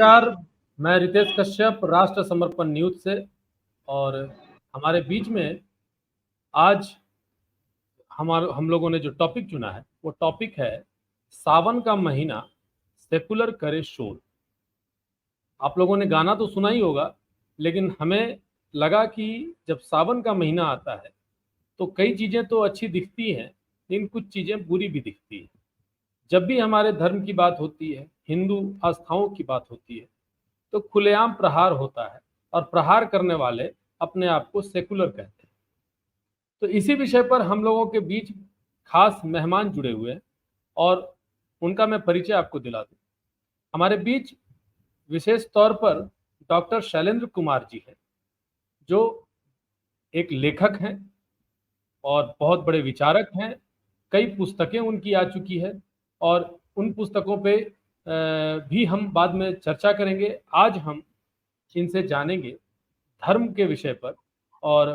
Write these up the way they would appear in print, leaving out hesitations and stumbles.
नमस्कार। मैं रितेश कश्यप, राष्ट्र समर्पण न्यूज से। और हमारे बीच में आज हम लोगों ने जो टॉपिक चुना है वो टॉपिक है सावन का महीना सेकुलर करे शोर। आप लोगों ने गाना तो सुना ही होगा, लेकिन हमें लगा कि जब सावन का महीना आता है तो कई चीज़ें तो अच्छी दिखती हैं, लेकिन कुछ चीज़ें बुरी भी दिखती हैं। जब भी हमारे धर्म की बात होती है, हिंदू आस्थाओं की बात होती है, तो खुलेआम प्रहार होता है और प्रहार करने वाले अपने आप को सेकुलर कहते हैं। तो इसी विषय पर हम लोगों के बीच खास मेहमान जुड़े हुए हैं और उनका मैं परिचय आपको दिला दूं। हमारे बीच विशेष तौर पर डॉक्टर शैलेंद्र कुमार जी हैं, जो एक लेखक हैं और बहुत बड़े विचारक हैं। कई पुस्तकें उनकी आ चुकी है और उन पुस्तकों पे भी हम बाद में चर्चा करेंगे। आज हम इनसे जानेंगे धर्म के विषय पर और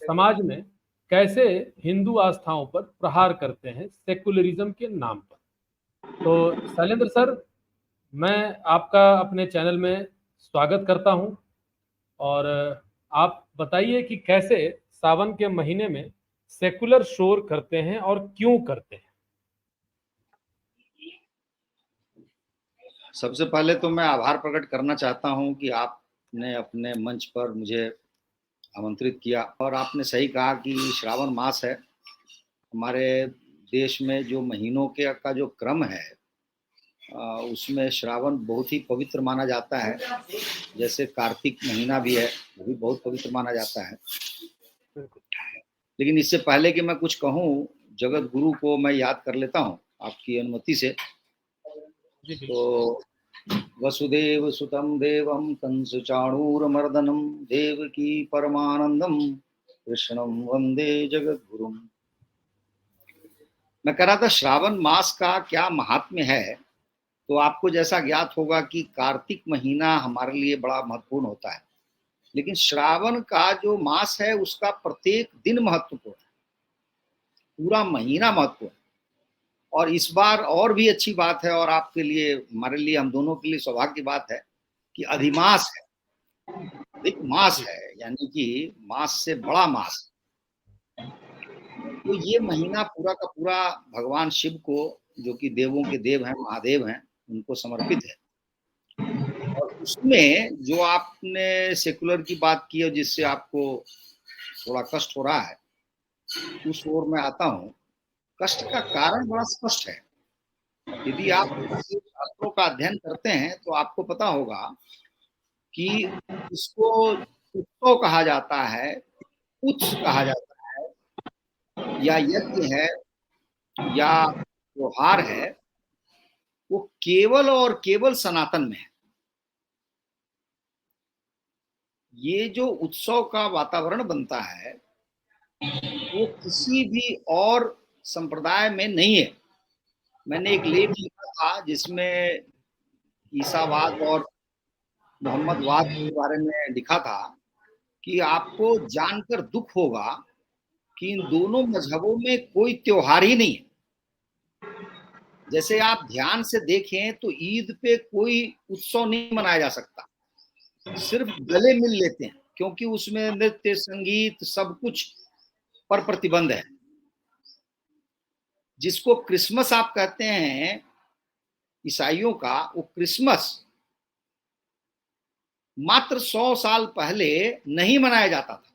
समाज में कैसे हिंदू आस्थाओं पर प्रहार करते हैं सेकुलरिज्म के नाम पर। तो शैलेंद्र सर, मैं आपका अपने चैनल में स्वागत करता हूं और आप बताइए कि कैसे सावन के महीने में सेकुलर शोर करते हैं और क्यों करते हैं। सबसे पहले तो मैं आभार प्रकट करना चाहता हूं कि आपने अपने मंच पर मुझे आमंत्रित किया और आपने सही कहा कि श्रावण मास है। हमारे देश में जो महीनों के का जो क्रम है उसमें श्रावण बहुत ही पवित्र माना जाता है। जैसे कार्तिक महीना भी है, वो भी बहुत पवित्र माना जाता है। लेकिन इससे पहले कि मैं कुछ कहूँ, जगत गुरु को मैं याद कर लेता हूँ आपकी अनुमति से। तो वसुदेव सुतं देवं कंसचाणूरमर्दनं देवकी परमानंदम कृष्णं वंदे जगद्गुरुम्। मैं कह रहा था श्रावण मास का क्या महात्म्य है। तो आपको जैसा ज्ञात होगा कि कार्तिक महीना हमारे लिए बड़ा महत्वपूर्ण होता है, लेकिन श्रावण का जो मास है उसका प्रत्येक दिन महत्वपूर्ण है, पूरा महीना महत्वपूर्ण है। और इस बार और भी अच्छी बात है, और आपके लिए, हमारे लिए, हम दोनों के लिए सौभाग्य की बात है कि अधिमास है, अधिक मास है, यानी कि मास से बड़ा मास। तो ये महीना पूरा का पूरा भगवान शिव को, जो कि देवों के देव हैं, महादेव हैं, उनको समर्पित है। और उसमें जो आपने सेकुलर की बात की है, जिससे आपको थोड़ा कष्ट हो रहा है, उस ओर मैं आता हूँ। कष्ट का कारण बड़ा स्पष्ट है। यदि आप शास्त्रों का अध्ययन करते हैं तो आपको पता होगा कि इसको उत्सव कहा जाता है, उत्स कहा जाता है, या यज्ञ है, या त्योहार है, वो केवल और केवल सनातन में है। ये जो उत्सव का वातावरण बनता है वो किसी भी और संप्रदाय में नहीं है। मैंने एक लेख लिखा था जिसमें ईसावाद और मोहम्मदवाद के बारे में लिखा था कि आपको जानकर दुख होगा कि इन दोनों मजहबों में कोई त्योहार ही नहीं है। जैसे आप ध्यान से देखें तो ईद पे कोई उत्सव नहीं मनाया जा सकता, सिर्फ गले मिल लेते हैं, क्योंकि उसमें नृत्य, संगीत, सब कुछ पर प्रतिबंध है। जिसको क्रिसमस आप कहते हैं ईसाइयों का, वो क्रिसमस मात्र 100 साल पहले नहीं मनाया जाता था।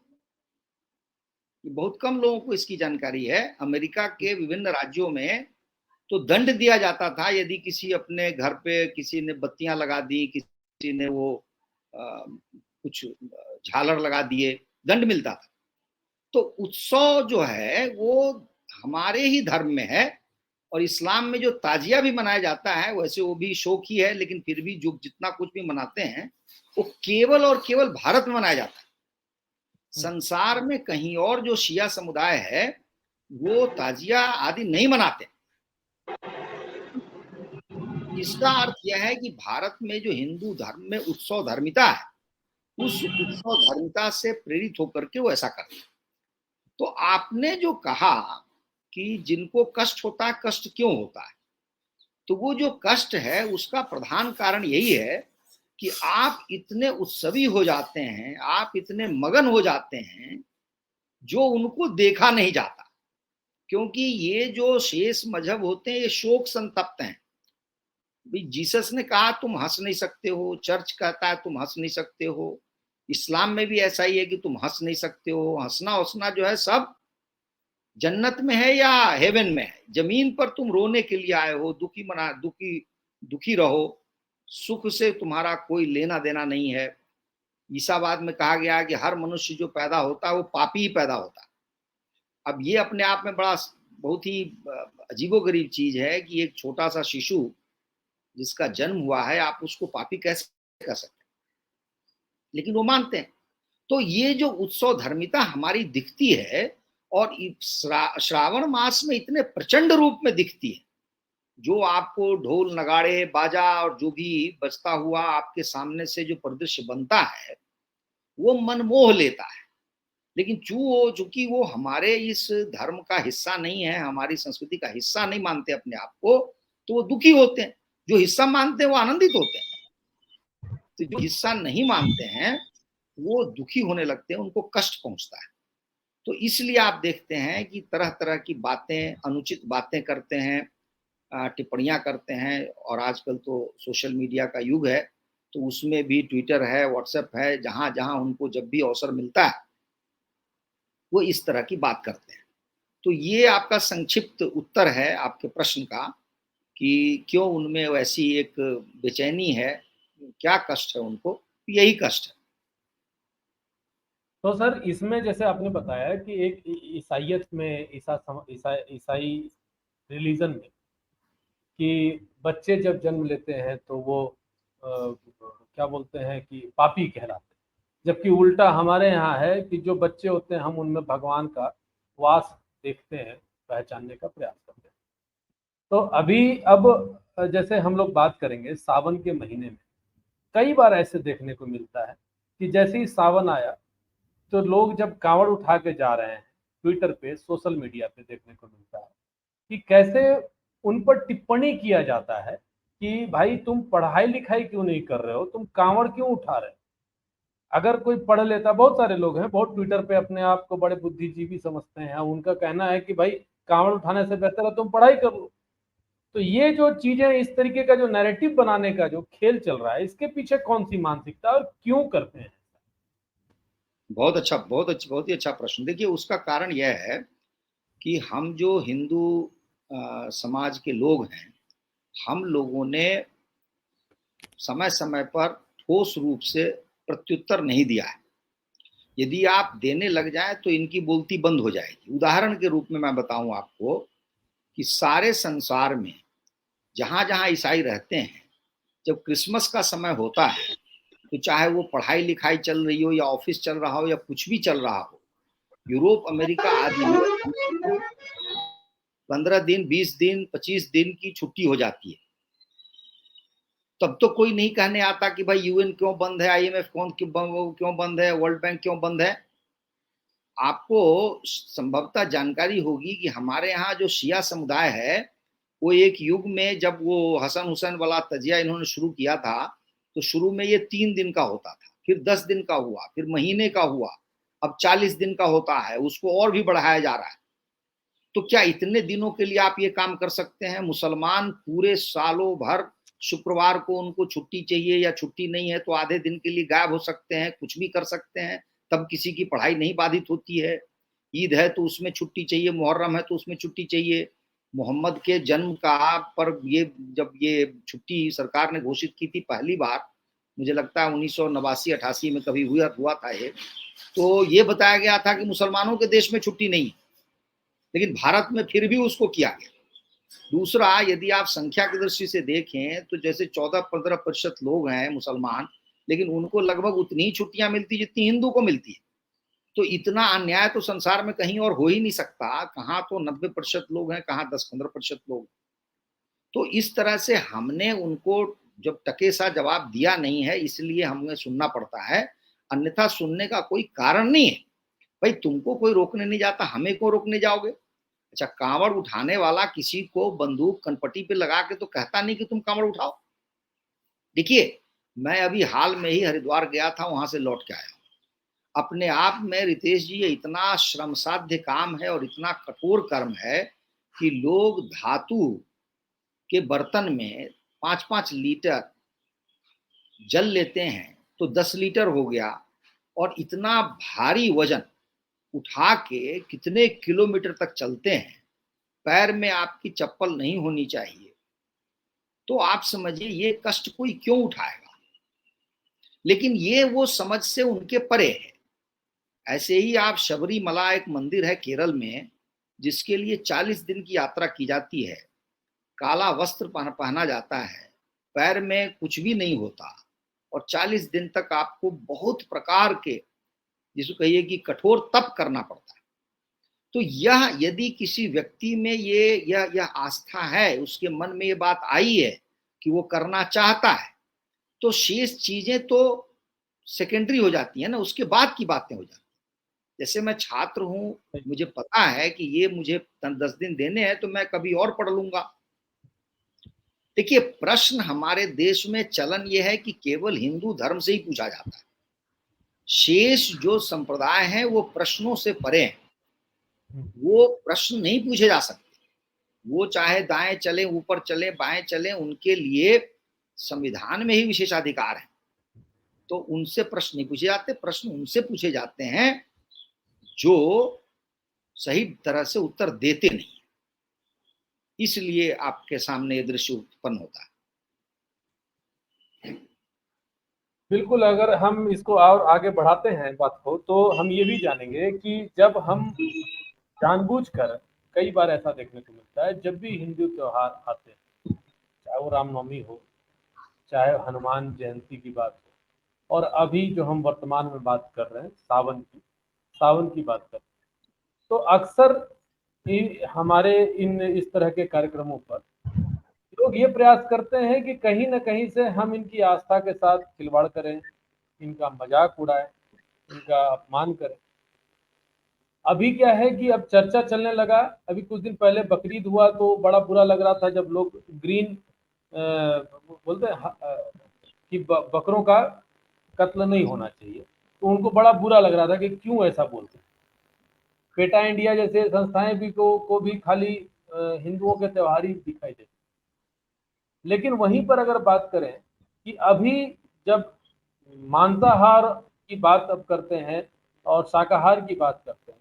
बहुत कम लोगों को इसकी जानकारी है। अमेरिका के विभिन्न राज्यों में तो दंड दिया जाता था यदि किसी अपने घर पे किसी ने बत्तियां लगा दी, किसी ने वो कुछ झालर लगा दिए, दंड मिलता था। तो उत्सव जो है वो हमारे ही धर्म में है। और इस्लाम में जो ताजिया भी मनाया जाता है, वैसे वो भी शौक ही है, लेकिन फिर भी जो जितना कुछ भी मनाते हैं वो केवल और केवल भारत में मनाया जाता है। संसार में कहीं और जो शिया समुदाय है वो ताजिया आदि नहीं मनाते। इसका अर्थ यह है कि भारत में जो हिंदू धर्म में उत्सव धर्मिता है, उस उत्सव धर्मिता से प्रेरित होकर के वो ऐसा करते हैं। तो आपने जो कहा कि जिनको कष्ट होता है, कष्ट क्यों होता है, तो वो जो कष्ट है उसका प्रधान कारण यही है कि आप इतने उत्सवी हो जाते हैं, आप इतने मगन हो जाते हैं, जो उनको देखा नहीं जाता। क्योंकि ये जो शेष मजहब होते हैं ये शोक संतप्त हैं। भाई जीसस ने कहा तुम हंस नहीं सकते हो, चर्च कहता है तुम हंस नहीं सकते हो, इस्लाम में भी ऐसा ही है कि तुम हंस नहीं सकते हो। हंसना हंसना जो है सब जन्नत में है या हेवन में है। जमीन पर तुम रोने के लिए आए हो, दुखी दुखी रहो, सुख से तुम्हारा कोई लेना देना नहीं है। ईसावाद में कहा गया है कि हर मनुष्य जो पैदा होता है वो पापी ही पैदा होता है। अब ये अपने आप में बड़ा बहुत ही अजीबोगरीब चीज है कि एक छोटा सा शिशु जिसका जन्म हुआ है आप उसको पापी कैसे कर सकते हैं, लेकिन वो मानते हैं। तो ये जो उत्सव धर्मिता हमारी दिखती है और श्रावण मास में इतने प्रचंड रूप में दिखती है, जो आपको ढोल नगाड़े बाजा और जो भी बजता हुआ आपके सामने से जो परिदृश्य बनता है वो मन मोह लेता है। लेकिन चूंकि वो हमारे इस धर्म का हिस्सा नहीं है, हमारी संस्कृति का हिस्सा नहीं मानते अपने आप को, तो वो दुखी होते हैं। जो हिस्सा मानते हैं वो आनंदित होते हैं। तो जो हिस्सा नहीं मानते हैं वो दुखी होने लगते हैं, उनको कष्ट पहुंचता है। तो इसलिए आप देखते हैं कि तरह तरह की बातें, अनुचित बातें करते हैं, टिप्पणियां करते हैं। और आजकल तो सोशल मीडिया का युग है, तो उसमें भी ट्विटर है, व्हाट्सएप है, जहां जहां उनको जब भी अवसर मिलता है वो इस तरह की बात करते हैं। तो ये आपका संक्षिप्त उत्तर है आपके प्रश्न का कि क्यों उनमें वैसी एक बेचैनी है, क्या कष्ट है उनको। यही कष्ट है। तो सर इसमें जैसे आपने बताया कि एक ईसाइयत में ईसाई रिलीजन में कि बच्चे जब जन्म लेते हैं तो वो क्या बोलते हैं कि पापी कहलाते हैं, जबकि उल्टा हमारे यहाँ है कि जो बच्चे होते हैं हम उनमें भगवान का वास देखते हैं, पहचानने का प्रयास करते हैं। तो अभी अब जैसे हम लोग बात करेंगे सावन के महीने में, कई बार ऐसे देखने को मिलता है कि जैसे ही सावन आया तो लोग जब कांवड़ उठा के जा रहे हैं, ट्विटर पे सोशल मीडिया पे देखने को मिलता है कि कैसे उन पर टिप्पणी किया जाता है कि भाई तुम पढ़ाई लिखाई क्यों नहीं कर रहे हो, तुम कांवड़ क्यों उठा रहे हो। अगर कोई पढ़ लेता, बहुत सारे लोग हैं बहुत ट्विटर पे अपने आप को बड़े बुद्धिजीवी समझते हैं, उनका कहना है कि भाई कांवड़ उठाने से बेहतर है तुम पढ़ाई कर लो। तो ये जो चीजें, इस तरीके का जो नैरेटिव बनाने का जो खेल चल रहा है, इसके पीछे कौन सी मानसिकता और क्यों करते हैं? बहुत ही अच्छा प्रश्न। देखिए उसका कारण यह है कि हम जो हिंदू समाज के लोग हैं, हम लोगों ने समय समय पर ठोस रूप से प्रत्युत्तर नहीं दिया है। यदि आप देने लग जाएं तो इनकी बोलती बंद हो जाएगी। उदाहरण के रूप में मैं बताऊं आपको कि सारे संसार में जहां जहां ईसाई रहते हैं, जब क्रिसमस का समय होता है तो चाहे वो पढ़ाई लिखाई चल रही हो या ऑफिस चल रहा हो या कुछ भी चल रहा हो, यूरोप अमेरिका आदि में 15 दिन 20 दिन 25 दिन की छुट्टी हो जाती है। तब तो कोई नहीं कहने आता कि भाई यूएन क्यों बंद है, आईएमएफ क्यों बंद है, वर्ल्ड बैंक क्यों बंद है। आपको संभवतः जानकारी होगी कि हमारे यहाँ जो शिया समुदाय है वो एक युग में जब वो हसन हुसैन वाला तजिया इन्होंने शुरू किया था तो शुरू में ये 3 दिन का होता था, फिर 10 दिन का हुआ, फिर महीने का हुआ, अब 40 दिन का होता है, उसको और भी बढ़ाया जा रहा है। तो क्या इतने दिनों के लिए आप ये काम कर सकते हैं? मुसलमान पूरे सालों भर शुक्रवार को उनको छुट्टी चाहिए या छुट्टी नहीं है तो आधे दिन के लिए गायब हो सकते हैं, कुछ भी कर सकते हैं, तब किसी की पढ़ाई नहीं बाधित होती है। ईद है तो उसमें छुट्टी चाहिए, मुहर्रम है तो उसमें छुट्टी चाहिए। मोहम्मद के जन्म का पर ये जब ये छुट्टी सरकार ने घोषित की थी पहली बार, मुझे लगता है 1989-88 में कभी हुआ था ये, तो ये बताया गया था कि मुसलमानों के देश में छुट्टी नहीं है, लेकिन भारत में फिर भी उसको किया गया। दूसरा, यदि आप संख्या की दृष्टि से देखें तो जैसे 14-15% लोग हैं मुसलमान, लेकिन उनको लगभग उतनी ही छुट्टियां मिलती जितनी हिंदू को मिलती है। तो इतना अन्याय तो संसार में कहीं और हो ही नहीं सकता। कहाँ तो 90% लोग हैं, कहाँ 10-15% लोग। तो इस तरह से हमने उनको जब टके सा जवाब दिया नहीं है, इसलिए हमें सुनना पड़ता है, अन्यथा सुनने का कोई कारण नहीं है। भाई तुमको कोई रोकने नहीं जाता, हमें क्यों रोकने जाओगे? अच्छा, कांवड़ उठाने वाला किसी को बंदूक कनपट्टी पे लगा के तो कहता नहीं कि तुम कांवड़ उठाओ। देखिए, मैं अभी हाल में ही हरिद्वार गया था, वहां से लौट के आया। अपने आप में रितेश जी ये इतना श्रम साध्य काम है और इतना कठोर कर्म है कि लोग धातु के बर्तन में 5-5 लीटर जल लेते हैं तो 10 लीटर हो गया, और इतना भारी वजन उठा के कितने किलोमीटर तक चलते हैं। पैर में आपकी चप्पल नहीं होनी चाहिए। तो आप समझिए ये कष्ट कोई क्यों उठाएगा। लेकिन ये वो समझ से उनके परे है। ऐसे ही आप शबरीमला एक मंदिर है केरल में, जिसके लिए 40 दिन की यात्रा की जाती है। काला वस्त्र पहना जाता है, पैर में कुछ भी नहीं होता, और 40 दिन तक आपको बहुत प्रकार के, जिसको कहिए कि कठोर तप करना पड़ता है। तो यह यदि किसी व्यक्ति में यह आस्था है, उसके मन में ये बात आई है कि वो करना चाहता है, तो शेष चीजें तो सेकेंडरी हो जाती है ना, उसके बाद की बातें हो जाती हैं। जैसे मैं छात्र हूं, मुझे पता है कि ये मुझे 10 दिन देने हैं, तो मैं कभी और पढ़ लूंगा। देखिए, प्रश्न हमारे देश में चलन ये है कि केवल हिंदू धर्म से ही पूछा जाता है। शेष जो संप्रदाय हैं वो प्रश्नों से परे हैं। वो प्रश्न नहीं पूछे जा सकते। वो चाहे दाएं चले, ऊपर चले, बाएं चले, उनके लिए संविधान में ही विशेषाधिकार है। तो उनसे प्रश्न नहीं पूछे जाते। प्रश्न उनसे पूछे जाते हैं जो सही तरह से उत्तर देते नहीं। इसलिए आपके सामने ये दृश्य उत्पन्न होता है। बिल्कुल, अगर हम इसको और आगे बढ़ाते हैं बात को, तो हम ये भी जानेंगे कि जब हम जानबूझकर, कई बार ऐसा देखने को मिलता है, जब भी हिंदू त्योहार आते हैं, चाहे वो रामनवमी हो, चाहे हनुमान जयंती की बात हो, और अभी जो हम वर्तमान में बात कर रहे हैं सावन की बात कर रहे हैं, तो अक्सर हमारे इस तरह के कार्यक्रमों पर लोग ये प्रयास करते हैं कि कहीं ना कहीं से हम इनकी आस्था के साथ खिलवाड़ करें, इनका मजाक उड़ाएं, इनका अपमान करें। अभी क्या है कि अब चर्चा चलने लगा, अभी कुछ दिन पहले बकरीद हुआ तो बड़ा बुरा लग रहा था जब लोग ग्रीन बोलते हैं कि बकरों का कत्ल नहीं होना चाहिए, तो उनको बड़ा बुरा लग रहा था कि क्यों ऐसा बोलते हैं। पेटा इंडिया जैसे संस्थाएं भी को भी खाली हिंदुओं के त्योहार ही दिखाई देते। लेकिन वहीं पर अगर बात करें कि अभी जब मांसाहार की बात अब करते हैं और शाकाहार की बात करते हैं,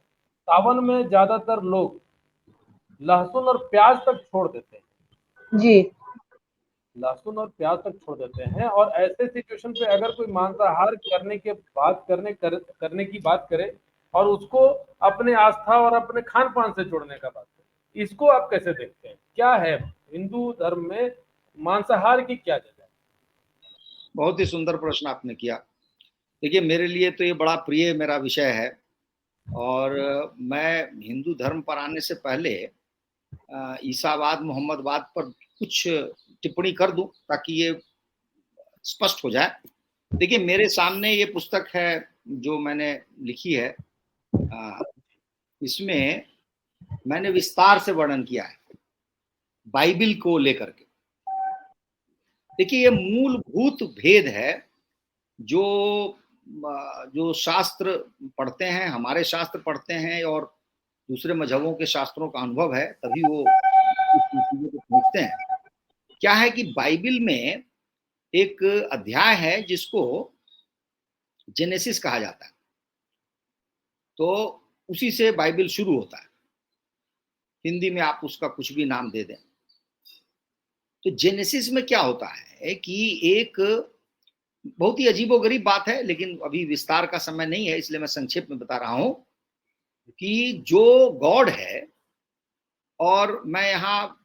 सावन में ज्यादातर लोग लहसुन और प्याज तक छोड़ देते हैं। जी। लहसुन और प्याज तक छोड़ देते हैं, और ऐसे सिचुएशन पे अगर कोई मांसाहार करने की बात करे और उसको अपने आस्था और अपने खान पान से जोड़ने का बात करे, इसको आप कैसे देखते हैं? क्या है हिंदू धर्म में मांसाहार की क्या जगह है? बहुत ही सुंदर प्रश्न आपने किया। देखिए, मेरे लिए तो ये बड़ा प्रिय मेरा विषय है, और मैं हिंदू धर्म पर आने से पहले ईसावाद मोहम्मदवाद पर कुछ टिप्पणी कर दूं ताकि ये स्पष्ट हो जाए। देखिए, मेरे सामने ये पुस्तक है जो मैंने लिखी है। इसमें मैंने विस्तार से वर्णन किया है बाइबिल को लेकर के। देखिए, ये मूलभूत भेद है जो शास्त्र पढ़ते हैं, हमारे शास्त्र पढ़ते हैं और दूसरे मजहबों के शास्त्रों का अनुभव है, तभी वो इस चीजों को समझते हैं। क्या है कि बाइबिल में एक अध्याय है जिसको जेनेसिस कहा जाता है। तो उसी से बाइबिल शुरू होता है। हिंदी में आप उसका कुछ भी नाम दे दें। तो जेनेसिस में क्या होता है कि एक बहुत ही अजीबोगरीब बात है, लेकिन अभी विस्तार का समय नहीं है, इसलिए मैं संक्षेप में बता रहा हूं कि जो गॉड है, और मैं यहाँ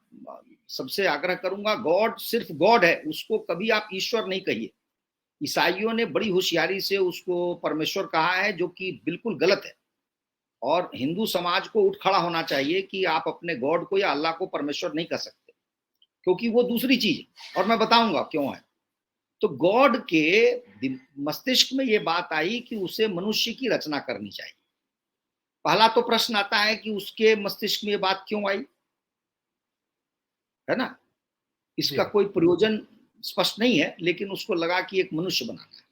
सबसे आग्रह करूंगा, गॉड सिर्फ गॉड है, उसको कभी आप ईश्वर नहीं कहिए। ईसाइयों ने बड़ी होशियारी से उसको परमेश्वर कहा है, जो कि बिल्कुल गलत है। और हिंदू समाज को उठ खड़ा होना चाहिए कि आप अपने गॉड को या अल्लाह को परमेश्वर नहीं कह सकते, क्योंकि वो दूसरी चीज है, और मैं बताऊंगा क्यों है। तो गॉड के मस्तिष्क में ये बात आई कि उसे मनुष्य की रचना करनी चाहिए, पहला तो प्रश्न आता है कि उसके मस्तिष्क में ये बात क्यों आई, है ना? इसका कोई प्रयोजन स्पष्ट नहीं है, लेकिन उसको लगा कि एक मनुष्य बनाना है।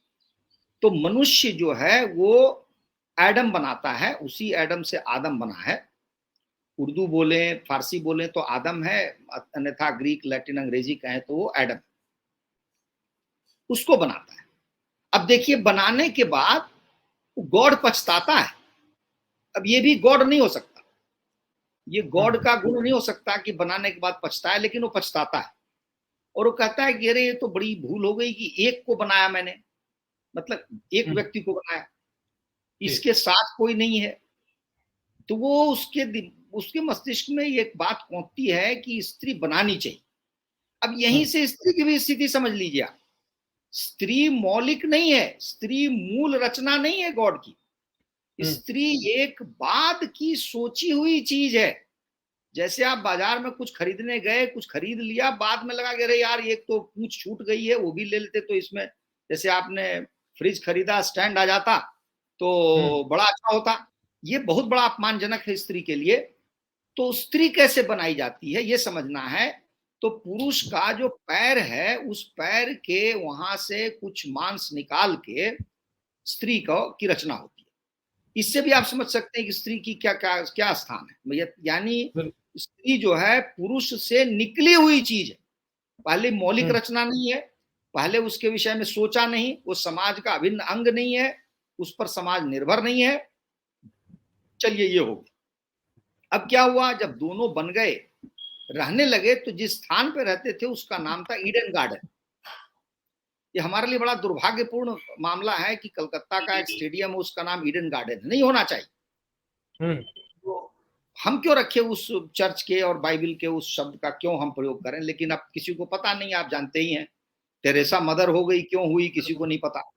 तो मनुष्य जो है वो एडम बनाता है, उसी एडम से आदम बना है। उर्दू बोले, फारसी बोले तो आदम है, अन्यथा ग्रीक, लैटिन, अंग्रेजी कहें तो वो एडम, उसको बनाता है। अब देखिए, बनाने के बाद गॉड पछताता है। अब ये भी गॉड नहीं हो सकता, ये गॉड का गुण नहीं हो सकता कि बनाने के बाद पछताए, लेकिन वो पछताता है और वो कहता है कि अरे ये तो बड़ी भूल हो गई कि एक को बनाया मैंने, मतलब एक व्यक्ति को बनाया, इसके साथ कोई नहीं है। तो वो उसके मस्तिष्क में एक बात पहुंचती है कि स्त्री बनानी चाहिए। अब यहीं से स्त्री की भी स्थिति समझ लीजिए आप। स्त्री मौलिक नहीं है, स्त्री मूल रचना नहीं है गॉड की। स्त्री एक बाद की सोची हुई चीज है। जैसे आप बाजार में कुछ खरीदने गए, कुछ खरीद लिया, बाद में लगा कि अरे यार एक तो पूंछ छूट गई है, वो भी ले लेते तो इसमें, जैसे आपने फ्रिज खरीदा, स्टैंड आ जाता तो बड़ा अच्छा होता। ये बहुत बड़ा अपमानजनक है स्त्री के लिए। तो स्त्री कैसे बनाई जाती है ये समझना है। तो पुरुष का जो पैर है, उस पैर के वहां से कुछ मांस निकाल के स्त्री की रचना होती है। इससे भी आप समझ सकते हैं कि स्त्री की क्या क्या क्या स्थान है। यानी स्त्री जो है पुरुष से निकली हुई चीज है, पहले मौलिक रचना नहीं है, पहले उसके विषय में सोचा नहीं, वो समाज का अभिन्न अंग नहीं है, उस पर समाज निर्भर नहीं है। चलिए ये हो गया। अब क्या हुआ, जब दोनों बन गए, रहने लगे, तो जिस स्थान पे रहते थे उसका नाम था ईडन गार्डन। ये हमारे लिए बड़ा दुर्भाग्यपूर्ण मामला है कि कलकत्ता का एक स्टेडियम है, उसका नाम ईडन गार्डन नहीं होना चाहिए। तो हम क्यों रखे उस चर्च के और बाइबल के उस शब्द का क्यों हम प्रयोग करें? लेकिन अब किसी को पता नहीं, आप जानते ही हैं, तेरेसा मदर हो गई, क्यों हुई किसी को नहीं पता।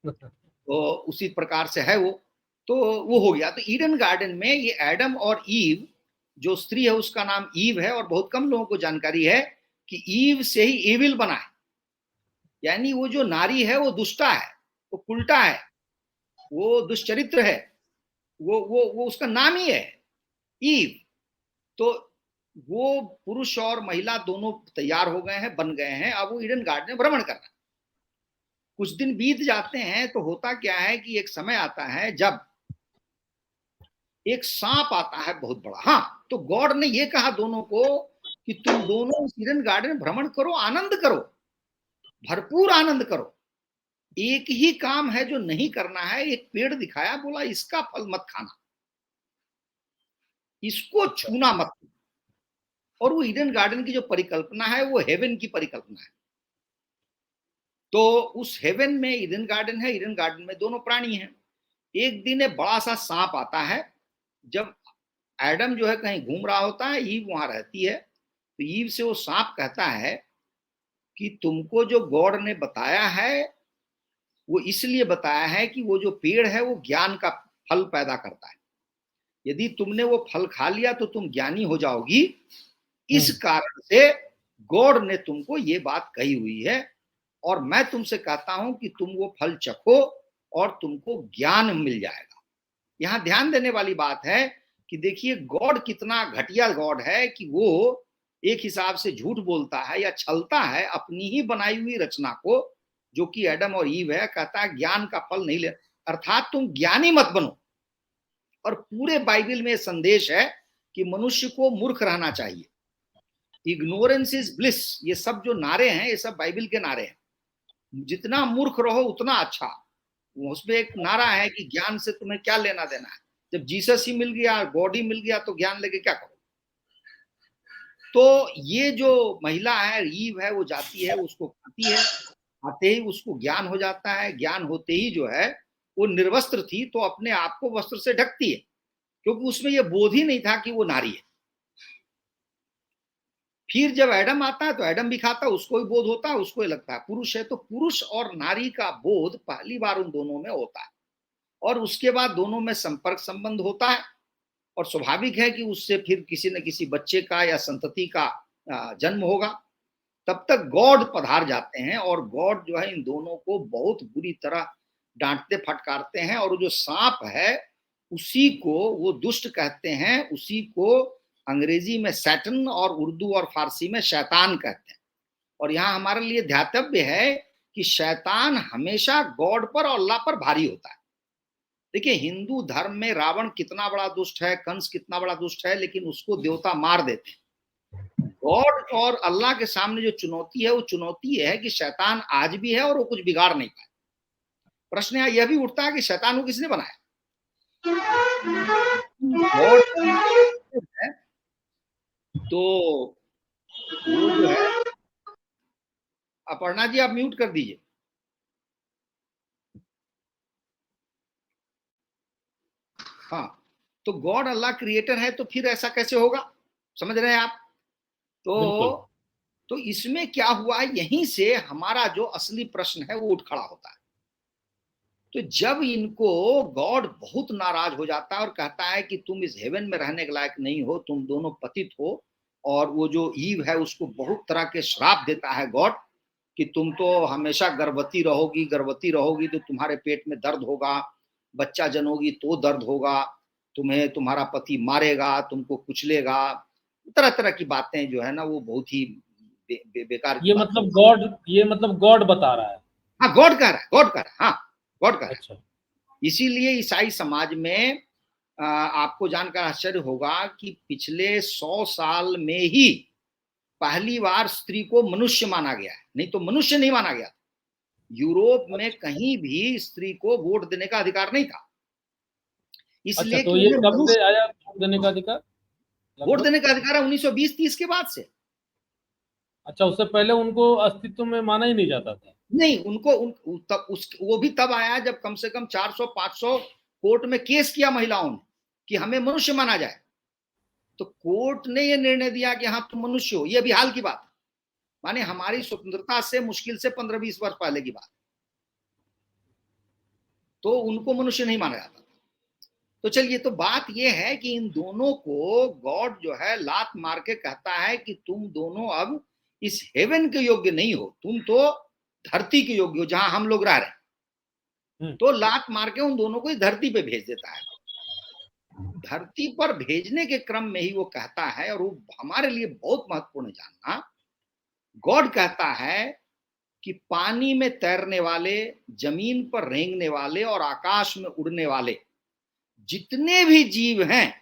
तो उसी प्रकार से है वो। तो वो हो गया। तो ईडन गार्डन में ये एडम और ईव, जो स्त्री है उसका नाम ईव है, और बहुत कम लोगों को जानकारी है कि ईव से ही एविल बना है। यानी वो जो नारी है वो दुष्टा है, वो उल्टा है, वो दुष्चरित्र है, वो उसका नाम ही है ईव। तो वो पुरुष और महिला दोनों तैयार हो गए हैं, बन गए हैं, अब वो ईडन गार्डन में भ्रमण कर रहे हैं। कुछ दिन बीत जाते हैं तो होता क्या है कि एक समय आता है जब एक सांप आता है बहुत बड़ा। हाँ, तो गॉड ने ये कहा दोनों को कि तुम दोनों इस ईडन गार्डन में भ्रमण करो, आनंद करो, भरपूर आनंद करो। एक ही काम है जो नहीं करना है। एक पेड़ दिखाया, बोला इसका फल मत खाना, इसको छूना मत। और वो ईडन गार्डन की जो परिकल्पना है वो हेवन की परिकल्पना है। तो उस हेवन में ईडन गार्डन है, ईडन गार्डन में दोनों प्राणी हैं। एक दिन एक बड़ा सा सांप आता है। जब एडम जो है कहीं घूम रहा होता है, ईव वहां रहती है, तो ईव से वो सांप कहता है कि तुमको जो गॉड ने बताया है वो इसलिए बताया है कि वो जो पेड़ है वो ज्ञान का फल पैदा करता है। यदि तुमने वो फल खा लिया तो तुम ज्ञानी हो जाओगी। इस कारण से गॉड ने तुमको ये बात कही हुई है, और मैं तुमसे कहता हूं कि तुम वो फल चखो और तुमको ज्ञान मिल जाएगा। यहां ध्यान देने वाली बात है कि देखिए गॉड कितना घटिया गॉड है कि वो एक हिसाब से झूठ बोलता है या छलता है अपनी ही बनाई हुई रचना को, जो कि एडम और ईव है। कहता है ज्ञान का फल नहीं ले, अर्थात तुम ज्ञानी मत बनो। और पूरे बाइबल में संदेश है कि मनुष्य को मूर्ख रहना चाहिए। इग्नोरेंस इज ब्लिस, ये सब जो नारे हैं ये सब बाइबल के नारे हैं। जितना मूर्ख रहो उतना अच्छा। उसमें एक नारा है कि ज्ञान से तुम्हें क्या लेना देना है, जब जीसस ही मिल गया, गॉड ही मिल गया, तो ज्ञान लेके क्या करो। तो ये जो महिला है, ईव है, वो जाती है, उसको खाती है, आते ही उसको ज्ञान हो जाता है। ज्ञान होते ही जो है वो निर्वस्त्र थी, तो अपने आप को वस्त्र से ढकती है, क्योंकि उसमें यह बोध ही नहीं था कि वो नारी है। फिर जब एडम आता है तो एडम भी खाता है, उसको भी बोध होता है, उसको ही लगता है पुरुष है। तो पुरुष और नारी का बोध पहली बार उन दोनों में होता है, और उसके बाद दोनों में संपर्क संबंध होता है, और स्वाभाविक है कि उससे फिर किसी न किसी बच्चे का या संतति का जन्म होगा। तब तक गॉड पधार जाते हैं, और गॉड जो है इन दोनों को बहुत बुरी तरह डांटते फटकारते हैं। और जो सांप है उसी को वो दुष्ट कहते हैं, उसी को अंग्रेजी में सैटन और उर्दू और फारसी में शैतान कहते हैं। और यहाँ हमारे लिए ध्यातव्य है कि शैतान हमेशा गॉड पर और अल्लाह पर भारी होता है। देखिए, हिंदू धर्म में रावण कितना बड़ा दुष्ट है, कंस कितना बड़ा दुष्ट है, लेकिन उसको देवता मार देते हैं। गॉड और अल्लाह के सामने जो चुनौती है, वो चुनौती है कि शैतान आज भी है और वो कुछ बिगाड़ नहीं पाए। प्रश्न यह भी उठता है कि शैतान को किसने बनाया? गॉड है, तो वो जो है, अपर्णा जी आप म्यूट कर दीजिए। हाँ, तो गॉड अल्लाह क्रिएटर है, तो फिर ऐसा कैसे होगा? समझ रहे हैं आप? बिल्कुल। तो इसमें क्या हुआ, यहीं से हमारा जो असली प्रश्न है वो उठ खड़ा होता है। तो जब इनको गॉड बहुत नाराज हो जाता है और कहता है कि तुम इस हेवन में रहने के लायक नहीं हो, तुम दोनों पतित हो, और वो जो ईव है उसको बहुत तरह के श्राप देता है गॉड कि तुम तो हमेशा गर्भवती रहोगी तो तुम्हारे पेट में दर्द होगा, बच्चा जनोगी तो दर्द होगा, तुम्हें तुम्हारा पति मारेगा, तुमको कुचलेगा, तरह तरह की बातें जो है ना वो बहुत ही बेकार की बातें। ये मतलब गॉड बता रहा है। हाँ, गॉड कह रहा है, गॉड कह रहा है, हाँ, गॉड कह रहा है। अच्छा। इसीलिए ईसाई समाज में आपको जानकर आश्चर्य होगा कि पिछले 100 साल में ही पहली बार स्त्री को मनुष्य माना गया है, नहीं तो मनुष्य नहीं माना गया। यूरोप में कहीं भी स्त्री को वोट देने का अधिकार नहीं था, अच्छा, इसलिए तो कि ये उन्हें कब से मनुष्य आया वोट देने का अधिकार वोट लगभग? देने का अधिकार है 1920-30 के बाद से। अच्छा, उससे पहले उनको अस्तित्व में माना ही नहीं जाता था। नहीं, उनको वो भी तब आया जब कम से कम 400-500 कोर्ट में केस किया महिलाओं ने कि हमें मनुष्य माना जाए, तो कोर्ट ने ये निर्णय दिया कि हाँ तुम मनुष्य हो। ये अभी हाल की बात है, माने हमारी स्वतंत्रता से मुश्किल से 15-20 वर्ष पहले की बात। तो उनको मनुष्य नहीं माना जाता। तो चलिए, तो बात यह है कि इन दोनों को गॉड जो है लात मार के कहता है कि तुम दोनों अब इस हेवन के योग्य नहीं हो, तुम तो धरती के योग्य हो जहां हम लोग रह रहे हैं। तो लात मार के उन दोनों को इस धरती पे भेज देता है। धरती पर भेजने के क्रम में ही वो कहता है, और वो हमारे लिए बहुत महत्वपूर्ण जानना, गॉड कहता है कि पानी में तैरने वाले, जमीन पर रेंगने वाले और आकाश में उड़ने वाले जितने भी जीव हैं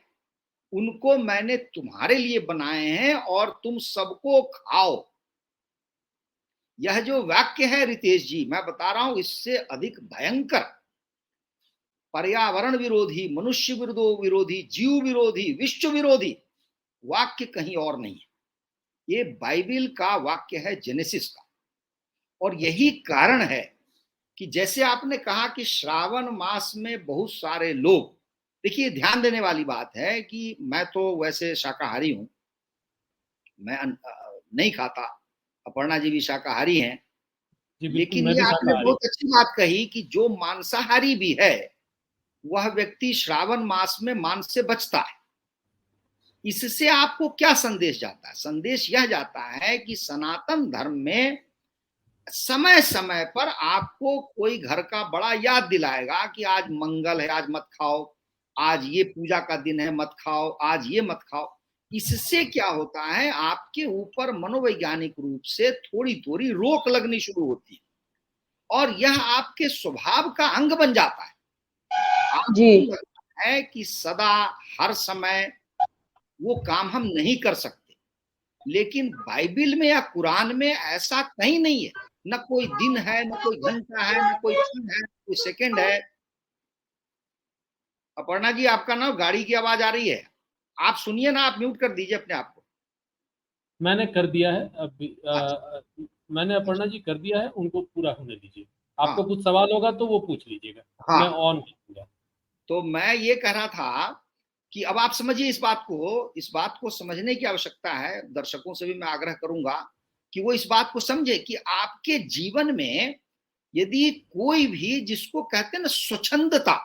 उनको मैंने तुम्हारे लिए बनाए हैं और तुम सबको खाओ। यह जो वाक्य है रितेश जी, मैं बता रहा हूं, इससे अधिक भयंकर, पर्यावरण विरोधी, मनुष्य विरोधी, जीव विरोधी, विश्व विरोधी वाक्य कहीं और नहीं है। ये बाइबिल का वाक्य है, जेनेसिस का। और यही कारण है कि जैसे आपने कहा कि श्रावण मास में बहुत सारे लोग, देखिए ध्यान देने वाली बात है कि मैं तो वैसे शाकाहारी हूं, मैं नहीं खाता, अपर्णा जी भी शाकाहारी हैं, जी बिल्कुल, लेकिन मैं ये भी आपने शाकाहारी। बहुत अच्छी बात कही कि जो मांसाहारी भी है वह व्यक्ति श्रावण मास में मांस से बचता है। इससे आपको क्या संदेश जाता है? संदेश यह जाता है कि सनातन धर्म में समय समय पर आपको कोई घर का बड़ा याद दिलाएगा कि आज मंगल है, आज मत खाओ, आज ये पूजा का दिन है, मत खाओ, आज ये मत खाओ। इससे क्या होता है, आपके ऊपर मनोवैज्ञानिक रूप से थोड़ी थोड़ी रोक लगनी शुरू होती है और यह आपके स्वभाव का अंग बन जाता है। आपको जी। लगता है कि सदा हर समय वो काम हम नहीं कर सकते, लेकिन बाइबिल में या कुरान में ऐसा कहीं नहीं है। न कोई दिन है, न कोई घंटा है, न कोई क्षण है, न कोई सेकंड है। अपर्णा जी, आपका ना गाड़ी की आवाज आ रही है, आप सुनिए ना, आप म्यूट कर दीजिए अपने आप को। मैंने कर दिया है अभी। अच्छा, मैंने अच्छा, अपर्णा जी कर दिया है, उनको पूरा होने दीजिए। हाँ, आपको कुछ सवाल होगा तो वो पूछ लीजिएगा, मैं हाँ। ऑन करूंगा। तो मैं ये कह रहा था कि अब आप समझिए इस बात को समझने की आवश्यकता है। दर्शकों से भी मैं आग्रह करूंगा कि वो इस बात को समझे कि आपके जीवन में यदि कोई भी, जिसको कहते हैं ना स्वच्छंदता,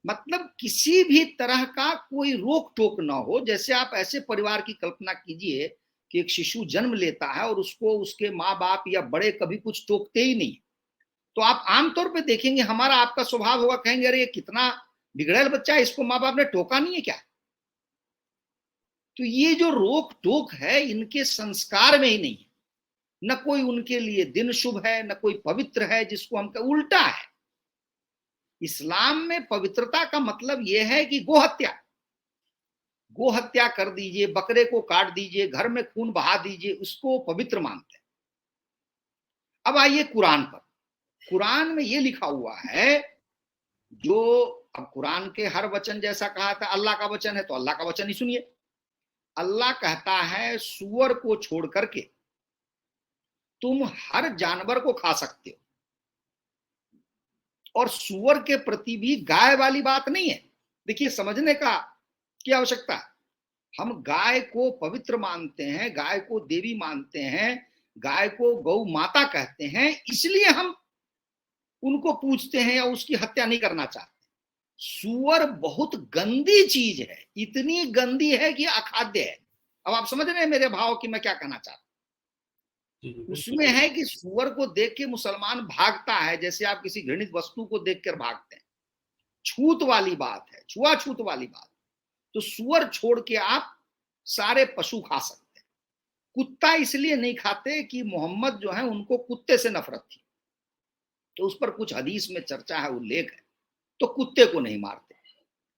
मतलब किसी भी तरह का कोई रोक टोक ना हो। जैसे आप ऐसे परिवार की कल्पना कीजिए कि एक शिशु जन्म लेता है और उसको उसके माँ बाप या बड़े कभी कुछ टोकते ही नहीं, तो आप आमतौर पे देखेंगे हमारा आपका स्वभाव होगा, कहेंगे अरे ये कितना बिगड़ैल बच्चा है, इसको माँ बाप ने टोका नहीं है क्या? तो ये जो रोक टोक है इनके संस्कार में ही नहीं है। न कोई उनके लिए दिन शुभ है, न कोई पवित्र है जिसको हम उल्टा है। इस्लाम में पवित्रता का मतलब यह है कि गो हत्या कर दीजिए, बकरे को काट दीजिए, घर में खून बहा दीजिए, उसको पवित्र मानते हैं। अब आइए कुरान पर। कुरान में यह लिखा हुआ है, जो अब कुरान के हर वचन जैसा कहा था अल्लाह का वचन है, तो अल्लाह का वचन ही सुनिए। अल्लाह कहता है सूअर को छोड़ करके तुम हर जानवर को खा सकते हो, और सूअर के प्रति भी गाय वाली बात नहीं है। देखिए, समझने का की आवश्यकता है। हम गाय को पवित्र मानते हैं, गाय को देवी मानते हैं, गाय को गौ माता कहते हैं, इसलिए हम उनको पूजते हैं या उसकी हत्या नहीं करना चाहते। सूअर बहुत गंदी चीज है, इतनी गंदी है कि अखाद्य है। अब आप समझ रहे हैं मेरे भाव कि मैं क्या कहना चाहता हूं? उसमें है कि सूअर को देख के मुसलमान भागता है, जैसे आप किसी घृणित वस्तु को देखकर भागते हैं। छूत वाली बात है, छुआछूत वाली बात। तो सूअर छोड़ के आप सारे पशु खा सकते हैं। कुत्ता इसलिए नहीं खाते कि मोहम्मद जो है उनको कुत्ते से नफरत थी, तो उस पर कुछ हदीस में चर्चा है, उल्लेख है, तो कुत्ते को नहीं मारते।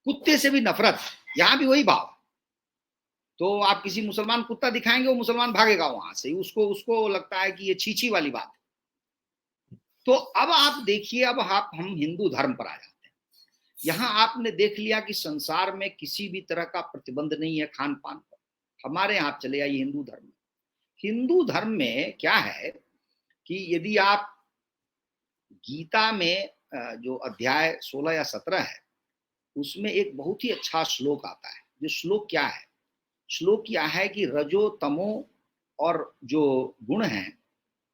कुत्ते से भी नफरत है, यहां भी वही भाव। तो आप किसी मुसलमान कुत्ता दिखाएंगे, वो मुसलमान भागेगा वहां से, उसको लगता है कि ये छीछी वाली बात है। तो अब आप देखिए, अब हम हिंदू धर्म पर आ जाते हैं। यहां आपने देख लिया कि संसार में किसी भी तरह का प्रतिबंध नहीं है खान पान पर। हमारे यहां चले आइए हिंदू धर्म में। हिंदू धर्म में क्या है कि यदि आप गीता में जो अध्याय 16 या 17 है, उसमें एक बहुत ही अच्छा श्लोक आता है। जो श्लोक क्या है? श्लोक क्या है कि रजो तमो और जो गुण हैं,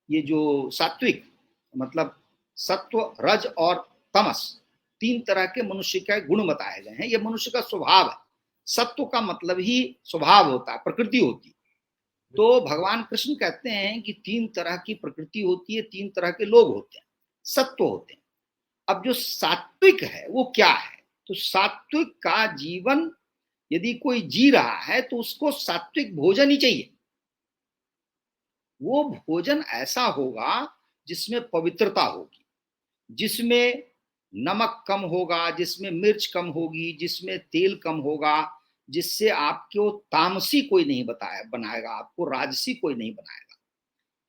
ये जो सात्विक मतलब सत्व, रज और तमस, 3 तरह के मनुष्य के गुण बताए गए हैं। ये मनुष्य का स्वभाव है। सत्व का मतलब ही स्वभाव होता है, प्रकृति होती है। तो भगवान कृष्ण कहते हैं कि 3 तरह की प्रकृति होती है, 3 तरह के लोग होते हैं, सत्व होते हैं। अब जो सात्विक है वो क्या है? तो सात्विक का जीवन यदि कोई जी रहा है तो उसको सात्विक भोजन ही चाहिए। वो भोजन ऐसा होगा जिसमें पवित्रता होगी, जिसमें नमक कम होगा, जिसमें मिर्च कम होगी, जिसमें तेल कम होगा, जिससे आपको तामसी कोई नहीं बनाएगा, आपको राजसी कोई नहीं बनाएगा।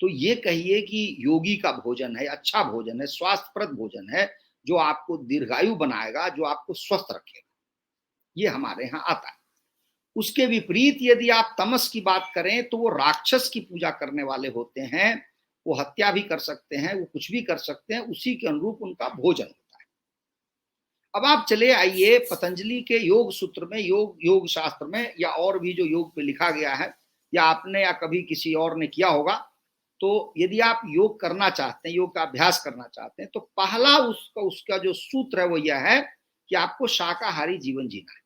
तो ये कहिए कि योगी का भोजन है, अच्छा भोजन है, स्वास्थ्यप्रद भोजन है, जो आपको दीर्घायु बनाएगा, जो आपको स्वस्थ रखेगा। ये हमारे यहाँ आता है। उसके विपरीत यदि आप तमस की बात करें तो वो राक्षस की पूजा करने वाले होते हैं। वो हत्या भी कर सकते हैं, वो कुछ भी कर सकते हैं, उसी के अनुरूप उनका भोजन होता है। अब आप चले आइए पतंजलि के योग सूत्र में, योग शास्त्र में, या और भी जो योग पे लिखा गया है, या आपने या कभी किसी और ने किया होगा, तो यदि आप योग करना चाहते हैं, योग का अभ्यास करना चाहते हैं, तो पहला उसका जो सूत्र है वो यह है कि आपको शाकाहारी जीवन जीना है।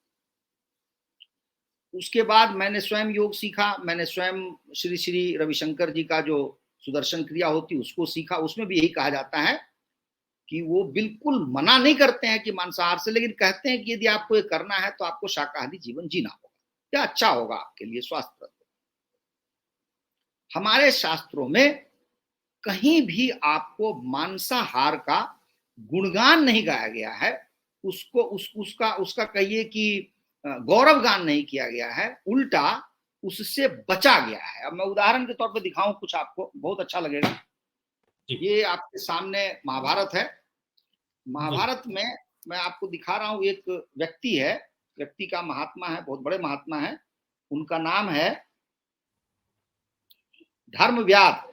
उसके बाद मैंने स्वयं योग सीखा, मैंने स्वयं श्री श्री रविशंकर जी का जो सुदर्शन क्रिया होती है उसको सीखा। उसमें भी यही कहा जाता है कि वो बिल्कुल मना नहीं करते हैं कि मांसाहार से, लेकिन कहते हैं कि यदि आपको ये करना है तो आपको शाकाहारी जीवन जीना होगा, क्या अच्छा होगा आपके लिए, स्वास्थ्य। हमारे शास्त्रों में कहीं भी आपको मांसाहार का गुणगान नहीं गाया गया है, उसको उसका कहिए कि गौरवगान नहीं किया गया है, उल्टा उससे बचा गया है। अब मैं उदाहरण के तौर पर दिखाऊं कुछ, आपको बहुत अच्छा लगेगा। ये आपके सामने महाभारत है। महाभारत में मैं आपको दिखा रहा हूं, एक व्यक्ति है, व्यक्ति का महात्मा है, बहुत बड़े महात्मा है, उनका नाम है धर्मव्याध।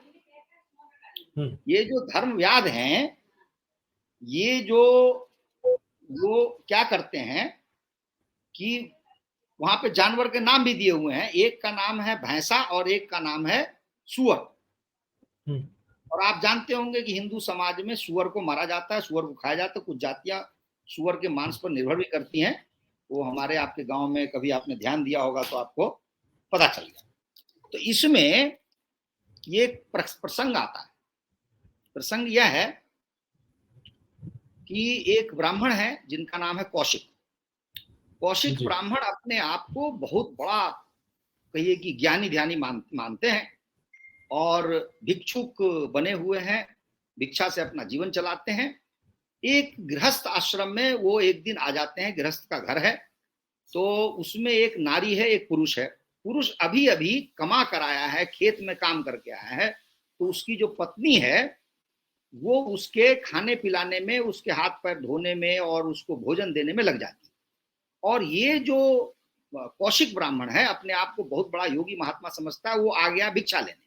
ये जो धर्मव्याध हैं, ये जो वो क्या करते हैं कि वहां पे जानवर के नाम भी दिए हुए हैं। एक का नाम है भैंसा और एक का नाम है सुअर। और आप जानते होंगे कि हिंदू समाज में सुअर को मारा जाता है, सुअर को खाया जाता है। कुछ जातियां सुअर के मांस पर निर्भर भी करती हैं। वो हमारे आपके गांव में कभी आपने ध्यान दिया होगा तो आपको पता चलेगा। तो इसमें ये प्रसंग आता है। प्रसंग यह है कि एक ब्राह्मण है जिनका नाम है कौशिक। कौशिक जी। ब्राह्मण अपने आप को बहुत बड़ा, कहिए कि ज्ञानी ध्यानी मानते हैं और भिक्षुक बने हुए हैं, भिक्षा से अपना जीवन चलाते हैं। एक गृहस्थ आश्रम में वो एक दिन आ जाते हैं, गृहस्थ का घर है, तो उसमें एक नारी है, एक पुरुष है। पुरुष अभी अभी कमा कर आया है, खेत में काम करके आया है, तो उसकी जो पत्नी है वो उसके खाने पिलाने में, उसके हाथ पैर धोने में और उसको भोजन देने में लग जाती है। और ये जो कौशिक ब्राह्मण है अपने आप को बहुत बड़ा योगी महात्मा समझता है, वो आ गया भिक्षा लेने।